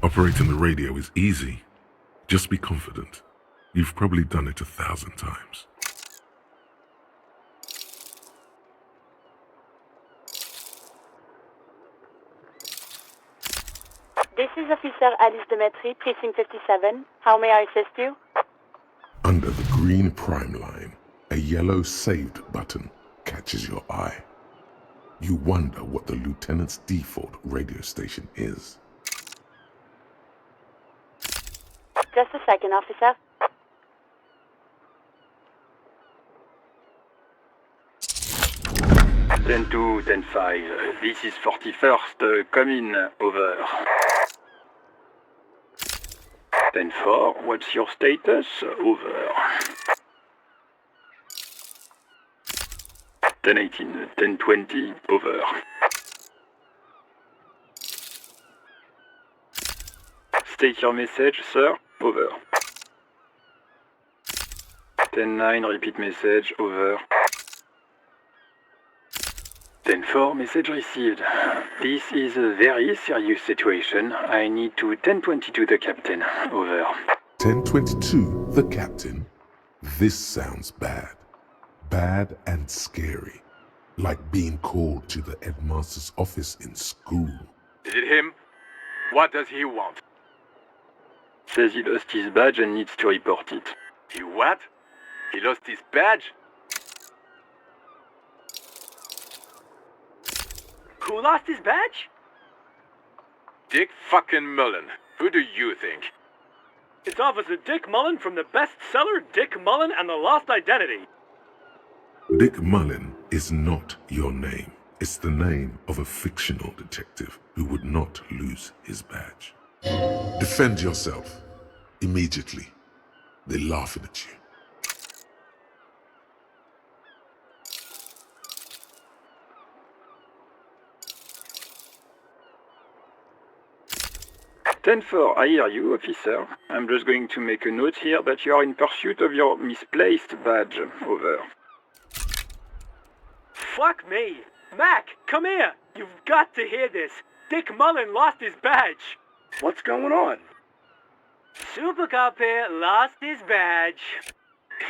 Operating the radio is easy. Just be confident. You've probably done it 1,000 times. This is Officer Alice Demetri, Precinct 57. How may I assist you? Under the green Prime Line, a yellow Saved button catches your eye. You wonder what the Lieutenant's default radio station is. Just a second, officer. 10-2, 10-5. This is 41st. Come in. Over. 10-4. What's your status? Over. 10-18. 10-20. Over. State your message, sir. Over. 10-9. Repeat message. Over. 10-4, message received. This is a very serious situation. I need to 10-22 the captain. Over. 1022, the captain? This sounds bad. Bad and scary. Like being called to the headmaster's office in school. Is it him? What does he want? Says he lost his badge and needs to report it. He what? He lost his badge? Who lost his badge? Dick fucking Mullen. Who do you think? It's Officer Dick Mullen from the bestseller Dick Mullen and the Lost Identity. Dick Mullen is not your name. It's the name of a fictional detective who would not lose his badge. Defend yourself. Immediately. They're laughing at you. "10-4, I hear you, officer. I'm just going to make a note here that you are in pursuit of your misplaced badge. Over." Fuck me. Mac, come here. You've got to hear this. Dick Mullen lost his badge. What's going on? Super Cop here lost his badge.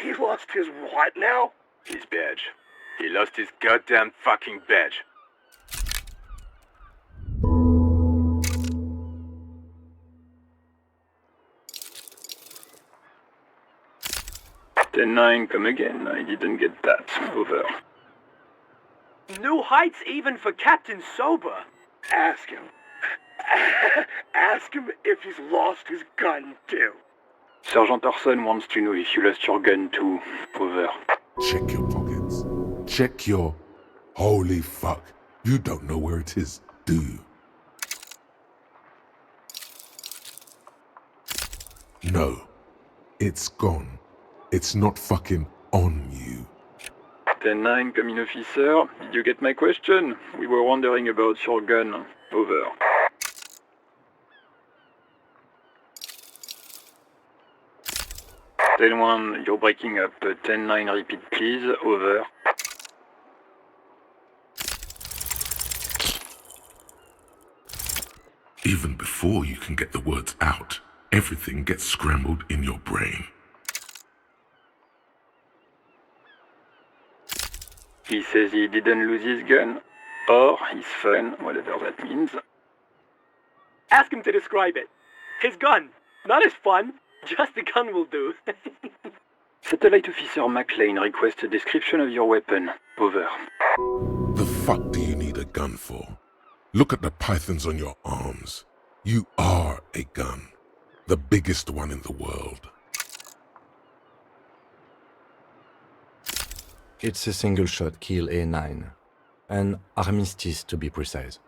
He lost his what now? His badge. He lost his goddamn fucking badge. "10-9, come again. I didn't get that. Over." New heights even for Captain Sober. Ask him. Ask him if he's lost his gun too. Sergeant Orson wants to know if you lost your gun too. Over. Check your pockets. Check your... Holy fuck. You don't know where it is, do you? No. It's gone. It's not fucking on you. 10-9, come in, officer. Did you get my question? We were wondering about your gun. Over. "10-1, you're breaking up. 10-9, repeat please. Over. Even before you can get the words out, everything gets scrambled in your brain. He says he didn't lose his gun. Or his phone, whatever that means. Ask him to describe it. His gun. Not his fun. Just the gun will do. Satellite Officer McLean requests a description of your weapon. Over. The fuck do you need a gun for? Look at the pythons on your arms. You are a gun. The biggest one in the world. It's a single-shot kill A9. An armistice, to be precise.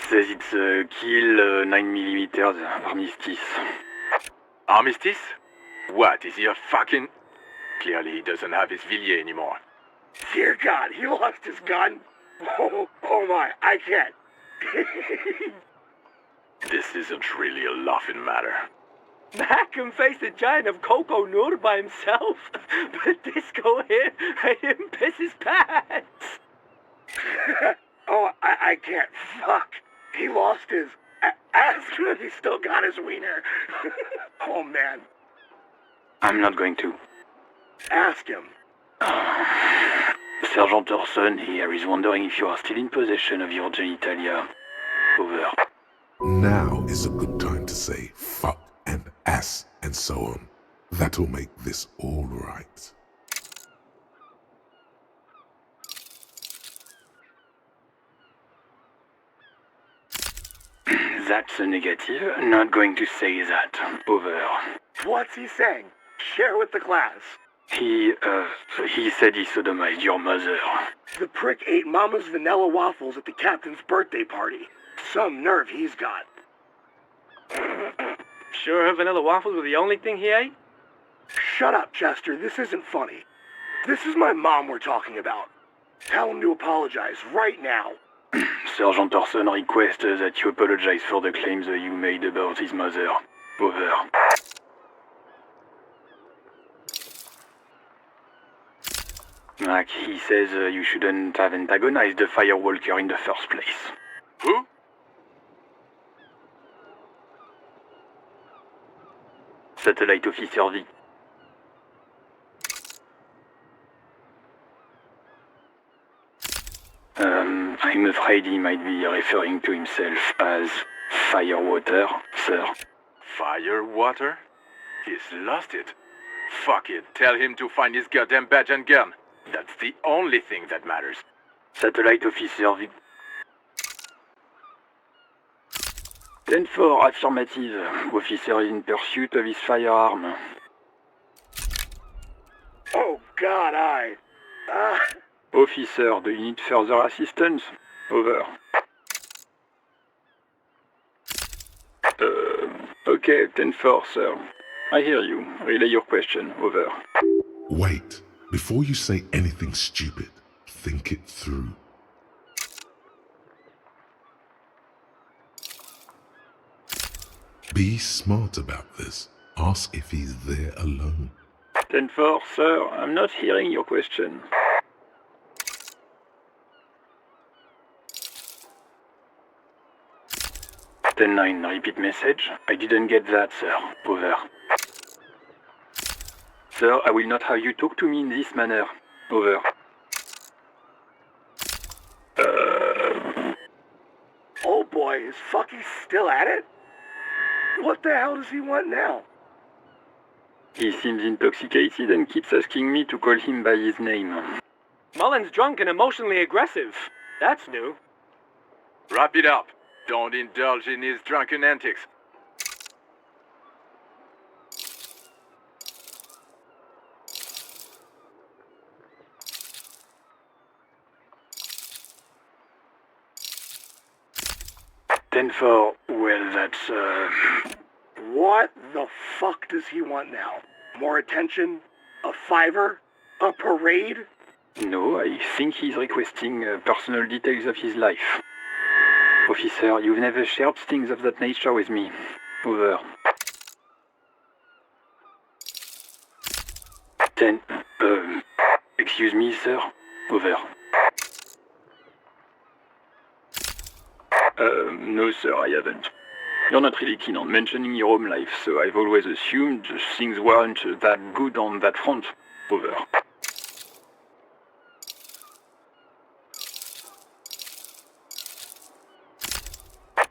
Says it's a kill 9mm armistice. Armistice? What, is he a fucking... Clearly he doesn't have his Villiers anymore. Dear God, he lost his gun? Oh my, I can't. This isn't really a laughing matter. Mac can face a giant of Coco Noor by himself, but Disco here made him piss his pants. Oh, I can't. Fuck. He lost his... Ask him if he's still got his wiener. Oh, man. I'm not going to. Ask him. Sergeant Orson here is wondering if you are still in possession of your genitalia. Over. Now is a good time to say fuck and ass and so on. That'll make this all right. That's a negative. Not going to say that. Over. What's he saying? Share with the class. He said he sodomized your mother. The prick ate Mama's vanilla waffles at the captain's birthday party. Some nerve he's got. Sure her vanilla waffles were the only thing he ate? Shut up, Chester. This isn't funny. This is my mom we're talking about. Tell him to apologize right now. Sergeant Orson requests that you apologize for the claims that you made about his mother. Over. Mac, he says you shouldn't have antagonized the firewalker in the first place. Who? Satellite Officer V. I'm afraid he might be referring to himself as Firewater, sir. Firewater? He's lost it. Fuck it, tell him to find his goddamn badge and gun. That's the only thing that matters. Satellite Officer V. 10-4, affirmative. Officer is in pursuit of his firearm. Oh, God, Officer, do you need further assistance? Over. Okay, 10-4, sir. I hear you. Relay your question. Over. Wait. Before you say anything stupid, think it through. Be smart about this. Ask if he's there alone. 10-4, sir. I'm not hearing your question. 10-9, repeat message. I didn't get that, sir. Over. Sir, I will not have you talk to me in this manner. Over. Oh boy, is Fucky still at it? What the hell does he want now? He seems intoxicated and keeps asking me to call him by his name. Mullen's drunk and emotionally aggressive. That's new. Wrap it up. Don't indulge in his drunken antics. Well, that's, What the fuck does he want now? More attention? A $5? A parade? No, I think he's requesting personal details of his life. Officer, you've never shared things of that nature with me. Over. 10. Excuse me, sir. Over. No, sir, I haven't. You're not really keen on mentioning your home life, so I've always assumed things weren't that good on that front. Over.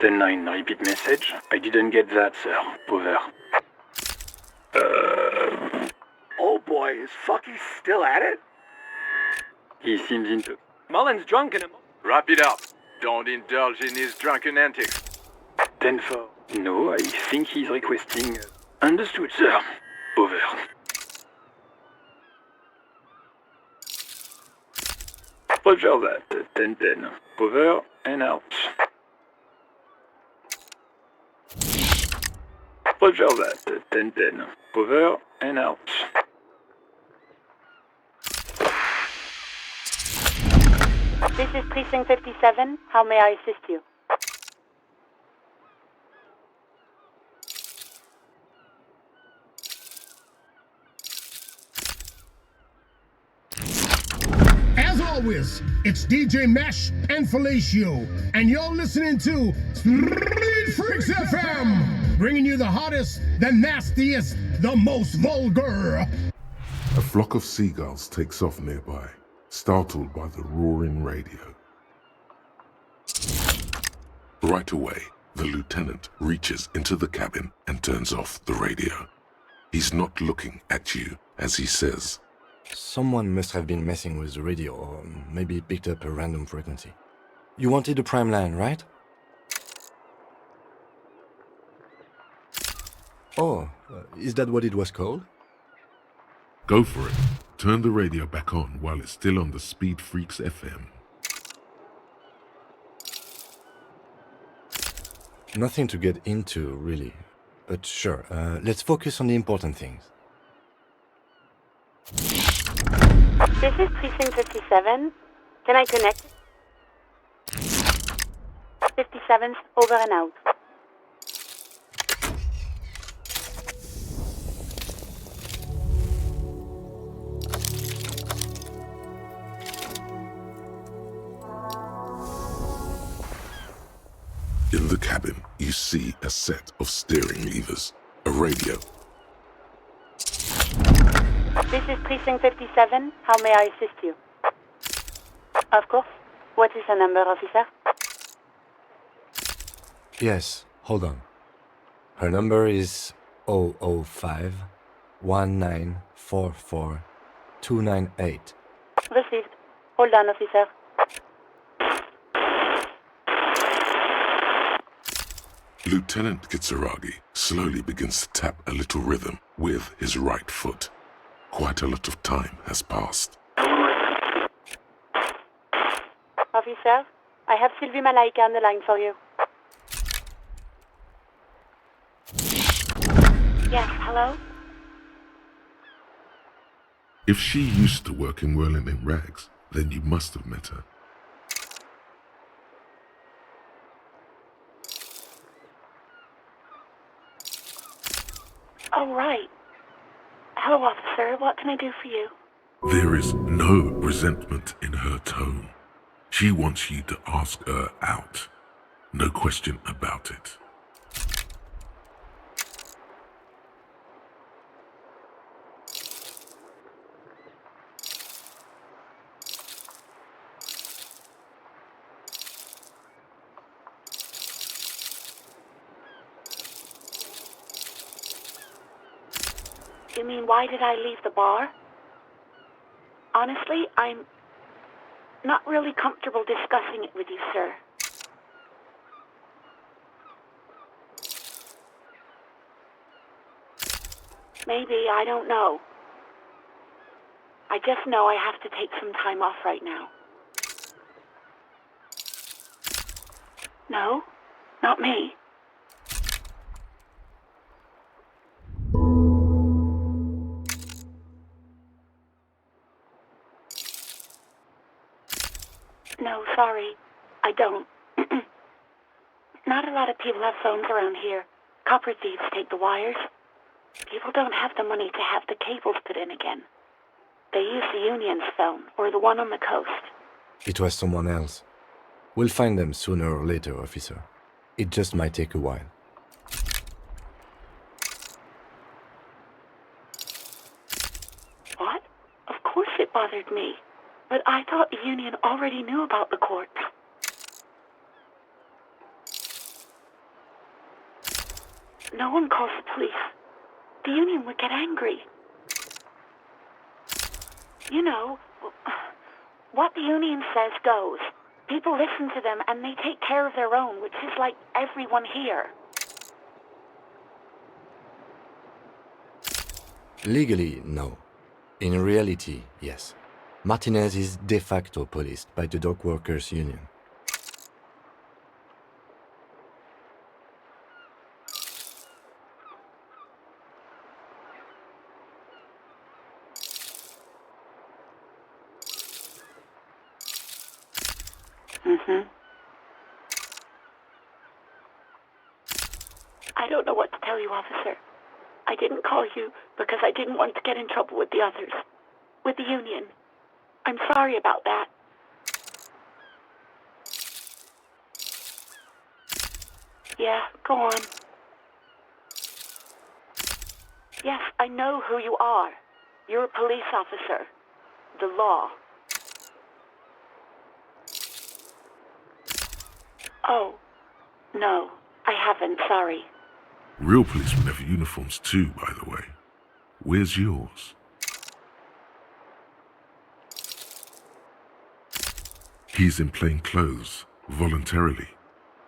Ten-9, repeat message. I didn't get that, sir. Over. Oh boy, is Fucky still at it? He seems into... Mullen's drunk and... Wrap it up. Don't indulge in his drunken antics. 10-4. No, I think he's requesting... Understood, sir. Over. Roger that. 10-10. Over and out. Roger that. 10-10. Over and out. This is Precinct 57. How may I assist you? As always, it's DJ Mesh and Felicio, and you're listening to Street Freaks FM, bringing you the hottest, the nastiest, the most vulgar. A flock of seagulls takes off nearby, startled by the roaring radio. Right away, the lieutenant reaches into the cabin and turns off the radio. He's not looking at you as he says, Someone must have been messing with the radio, or maybe it picked up a random frequency. You wanted a prime line, right? Oh, is that what it was called? Go for it. Turn the radio back on while it's still on the Speed Freaks FM. Nothing to get into, really. But sure, let's focus on the important things. This is Precinct 57. Can I connect? 57's over and out. In the cabin, you see a set of steering levers, a radio. This is Precinct 57. How may I assist you? Of course. What is the number, officer? Yes, hold on. Her number is 005 1944 298. Received. Hold on, officer. Lieutenant Kitsuragi slowly begins to tap a little rhythm with his right foot. Quite a lot of time has passed. Officer, I have Sylvie Malaika on the line for you. Yes, hello? If she used to work in Whirling in Rags, then you must have met her. Oh, right. Hello, officer. What can I do for you? There is no resentment in her tone. She wants you to ask her out. No question about it. You mean, why did I leave the bar? Honestly, I'm not really comfortable discussing it with you, sir. Maybe, I don't know. I just know I have to take some time off right now. No, not me. No, sorry, I don't. Not a lot of people have phones around here. Copper thieves take the wires. People don't have the money to have the cables put in again. They use the union's phone, or the one on the coast. It was someone else. We'll find them sooner or later, officer. It just might take a while. What? Of course it bothered me. But I thought the union already knew about the court. No one calls the police. The union would get angry. You know, what the union says goes. People listen to them and they take care of their own, which is like everyone here. Legally, no. In reality, yes. Martinaise is de facto policed by the dock workers' union. I don't know what to tell you, officer. I didn't call you because I didn't want to get in trouble with the others. With the union. I'm sorry about that. Yeah, go on. Yes, I know who you are. You're a police officer. The law. Oh, no, I haven't, sorry. Real policemen have uniforms too, by the way. Where's yours? He's in plain clothes, voluntarily.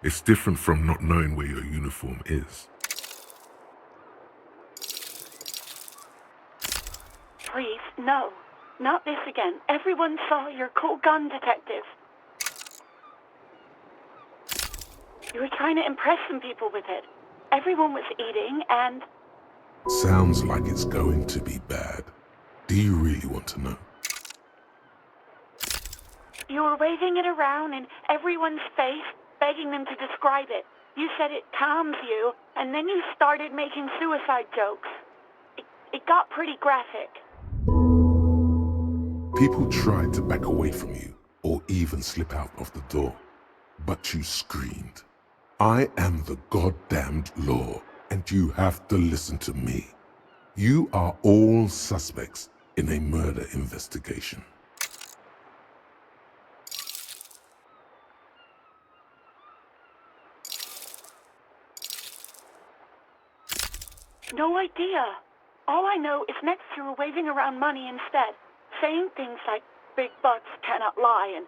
It's different from not knowing where your uniform is. Please, No, not this again. Everyone saw your cool gun, detective. You were trying to impress some people with it. Everyone was eating and... Sounds like it's going to be bad. Do you really want to know? You were waving it around in everyone's face, begging them to describe it. You said it calms you, and then you started making suicide jokes. It got pretty graphic. People tried to back away from you, or even slip out of the door. But you screamed, "I am the goddamned law, and you have to listen to me. You are all suspects in a murder investigation." No idea. All I know is next you were waving around money instead, saying things like big bucks cannot lie and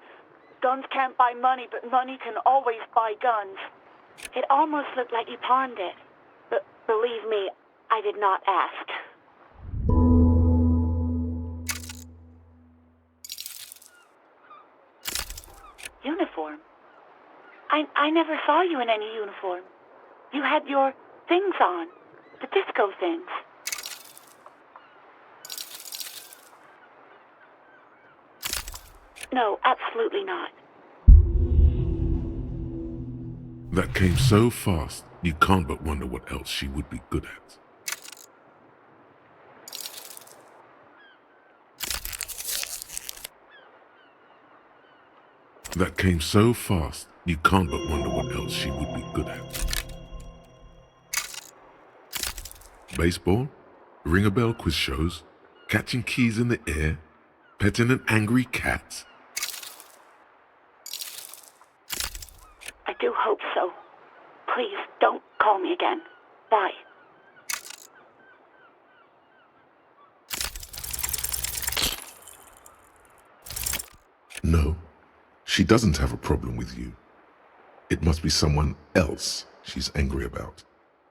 guns can't buy money, but money can always buy guns. It almost looked like you pawned it. But believe me, I did not ask. Uniform? I never saw you in any uniform. You had your things on. The disco things. No, absolutely not. That came so fast, you can't but wonder what else she would be good at. That came so fast, you can't but wonder what else she would be good at. Baseball? Ring-a-bell quiz shows? Catching keys in the air? Petting an angry cat? I do hope so. Please, don't call me again. Bye. No, she doesn't have a problem with you. It must be someone else she's angry about.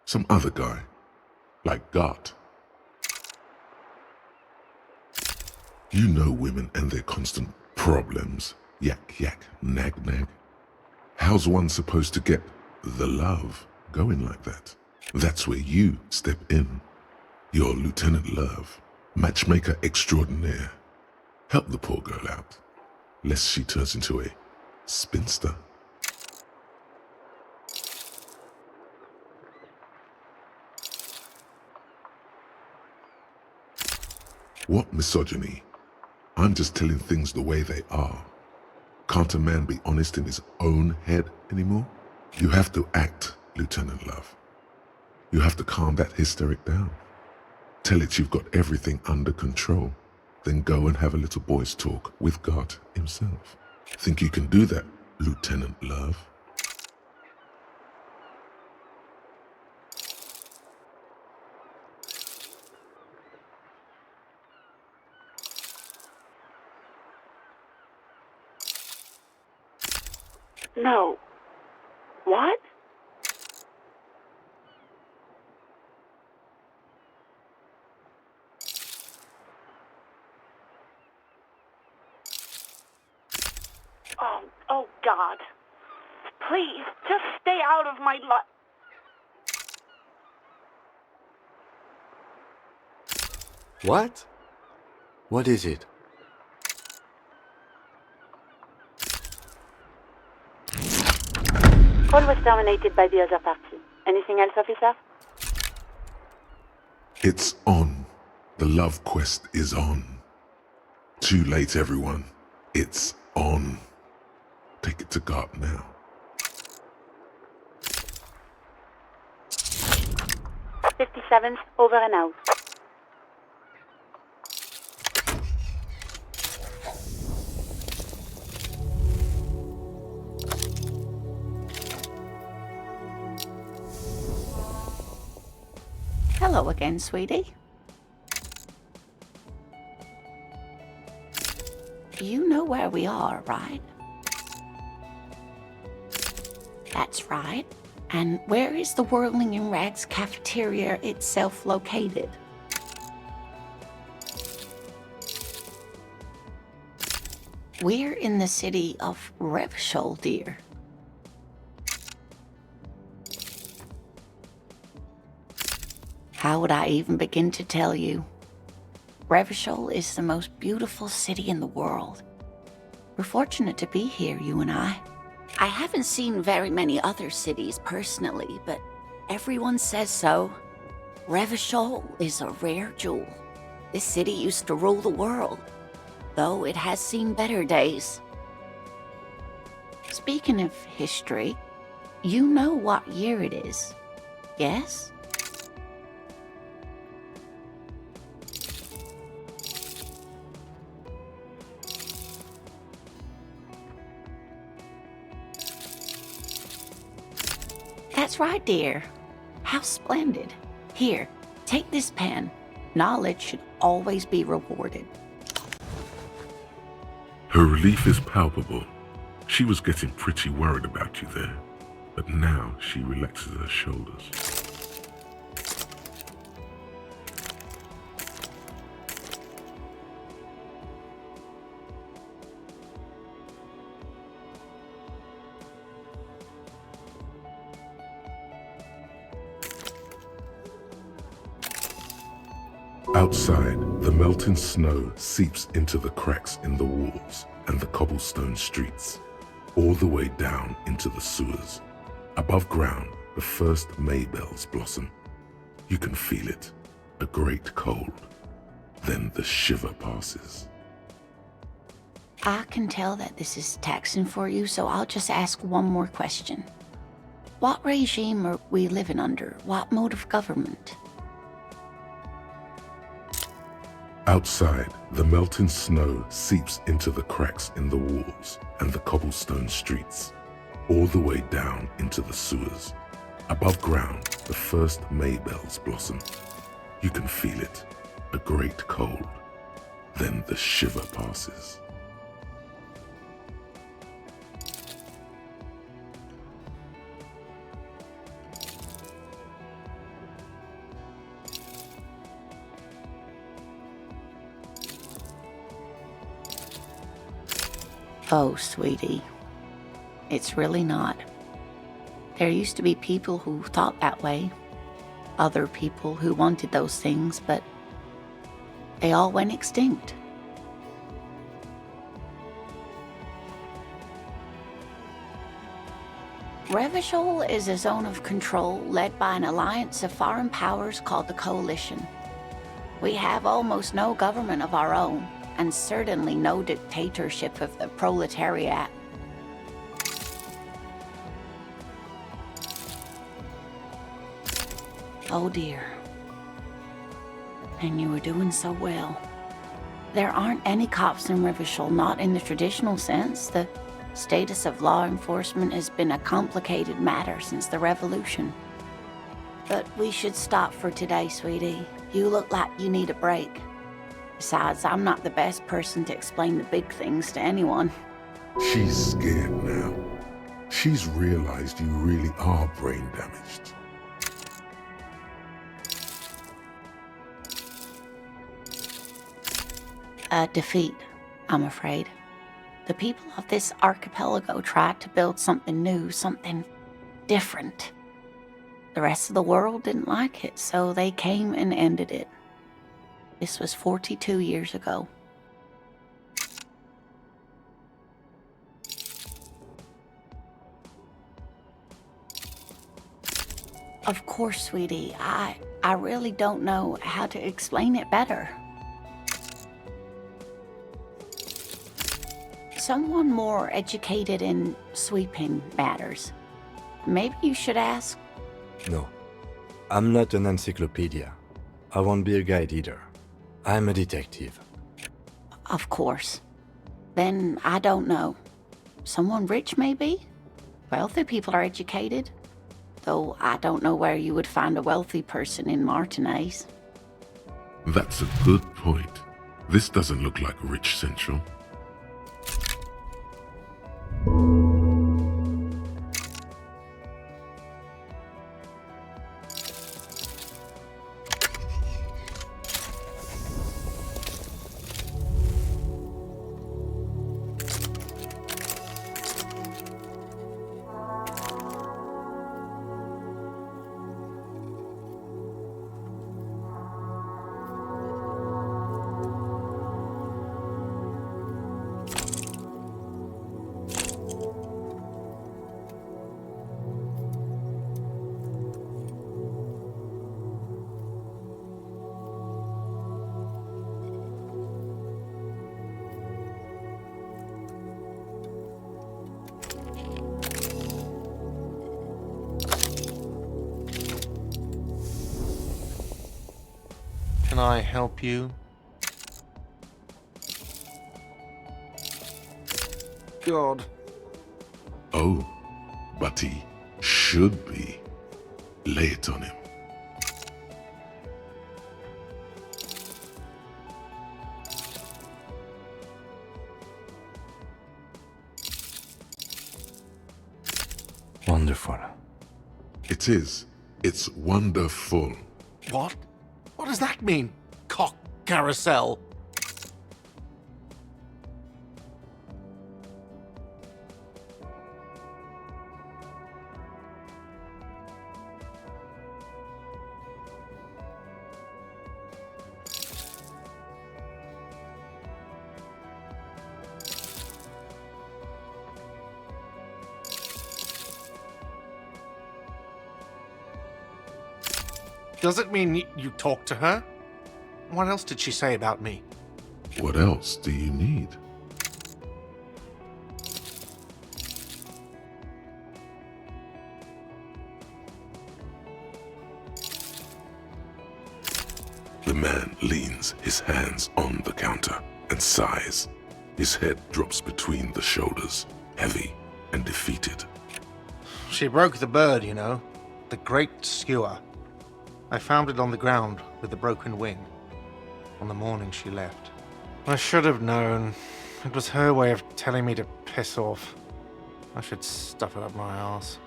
Some other guy. Like Gart. You know women and their constant problems. Yak, yak, nag, nag. How's one supposed to get the love going like that? That's where you step in. You're Lieutenant Love, matchmaker extraordinaire. Help the poor girl out, lest she turns into a spinster. What misogyny? I'm just telling things the way they are. Can't a man be honest in his own head anymore? You have to act, Lieutenant Love. You have to calm that hysteric down. Tell it you've got everything under control. Then go and have a little boys' talk with God himself. Think you can do that, Lieutenant Love? No. What? Oh God. Please, just stay out of my life. What? What is it? Paul was terminated by the other party. Anything else, officer? It's on. The love quest is on. Too late, everyone. It's on. Take it to God now. '57's over and out. Hello again, sweetie. You know where we are, right? That's right. And where is the Whirling in Rags cafeteria itself located? We're in the city of Revachol, dear. How would I even begin to tell you? Revachol is the most beautiful city in the world. We're fortunate to be here, you and I. I haven't seen very many other cities personally, but everyone says so. Revachol is a rare jewel. This city used to rule the world, though it has seen better days. Speaking of history, you know what year it is, yes? That's right, dear. How splendid. Here, take this pen. Knowledge should always be rewarded. Her relief is palpable. She was getting pretty worried about you there, but now she relaxes her shoulders. Outside, the melting snow seeps into the cracks in the walls and the cobblestone streets, all the way down into the sewers. Above ground, the first May bells blossom. You can feel it, a great cold. Then the shiver passes. I can tell that this is taxing for you, so I'll just ask one more question. What regime are we living under? What mode of government? Outside, the melting snow seeps into the cracks in the walls and the cobblestone streets, all the way down into the sewers. Above ground, the first May bells blossom. You can feel it, a great cold. Then the shiver passes. Oh, sweetie, it's really not. There used to be people who thought that way, other people who wanted those things, but they all went extinct. Revachol is a zone of control led by an alliance of foreign powers called the Coalition. We have almost no government of our own, and certainly no dictatorship of the proletariat. Oh dear. And you were doing so well. There aren't any cops in Revachol, not in the traditional sense. The status of law enforcement has been a complicated matter since the revolution. But we should stop for today, sweetie. You look like you need a break. Besides, I'm not the best person to explain the big things to anyone. She's scared now. She's realized you really are brain damaged. A defeat, I'm afraid. The people of this archipelago tried to build something new, something different. The rest of the world didn't like it, so they came and ended it. This was 42 years ago. Of course, sweetie, I really don't know how to explain it better. Someone more educated in sweeping matters. Maybe you should ask. No, I'm not an encyclopedia. I won't be a guide either. I'm a detective. Of course. Then I don't know. Someone rich, maybe? Wealthy people are educated. Though I don't know where you would find a wealthy person in Martinaise. That's a good point. This doesn't look like Rich Central. can I help you? God. Oh, but he should be. Lay it on him. Wonderful. It is. It's wonderful. What? What does that mean? Cock carousel? Does it mean you talked to her? What else did she say about me? What else do you need? The man leans his hands on the counter and sighs. His head drops between the shoulders, heavy and defeated. She broke the bird, you know. The great skewer. I found it on the ground with a broken wing on the morning she left. I should have known. It was her way of telling me to piss off. I should stuff it up my arse.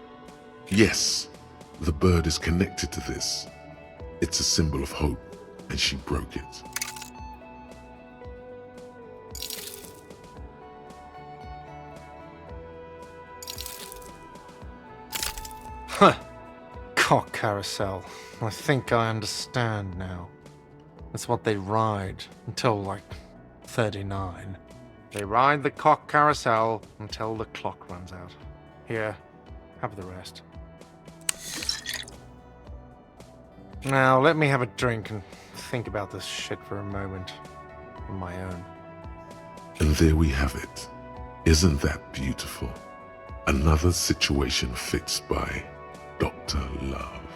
Yes, the bird is connected to this. It's a symbol of hope, and she broke it. Huh. Cock carousel. I think I understand now. That's what they ride until, like, 39. They ride the cock carousel until the clock runs out. Here, have the rest. Now, let me have a drink and think about this shit for a moment. On my own. And there we have it. Isn't that beautiful? Another situation fixed by Dr. Love.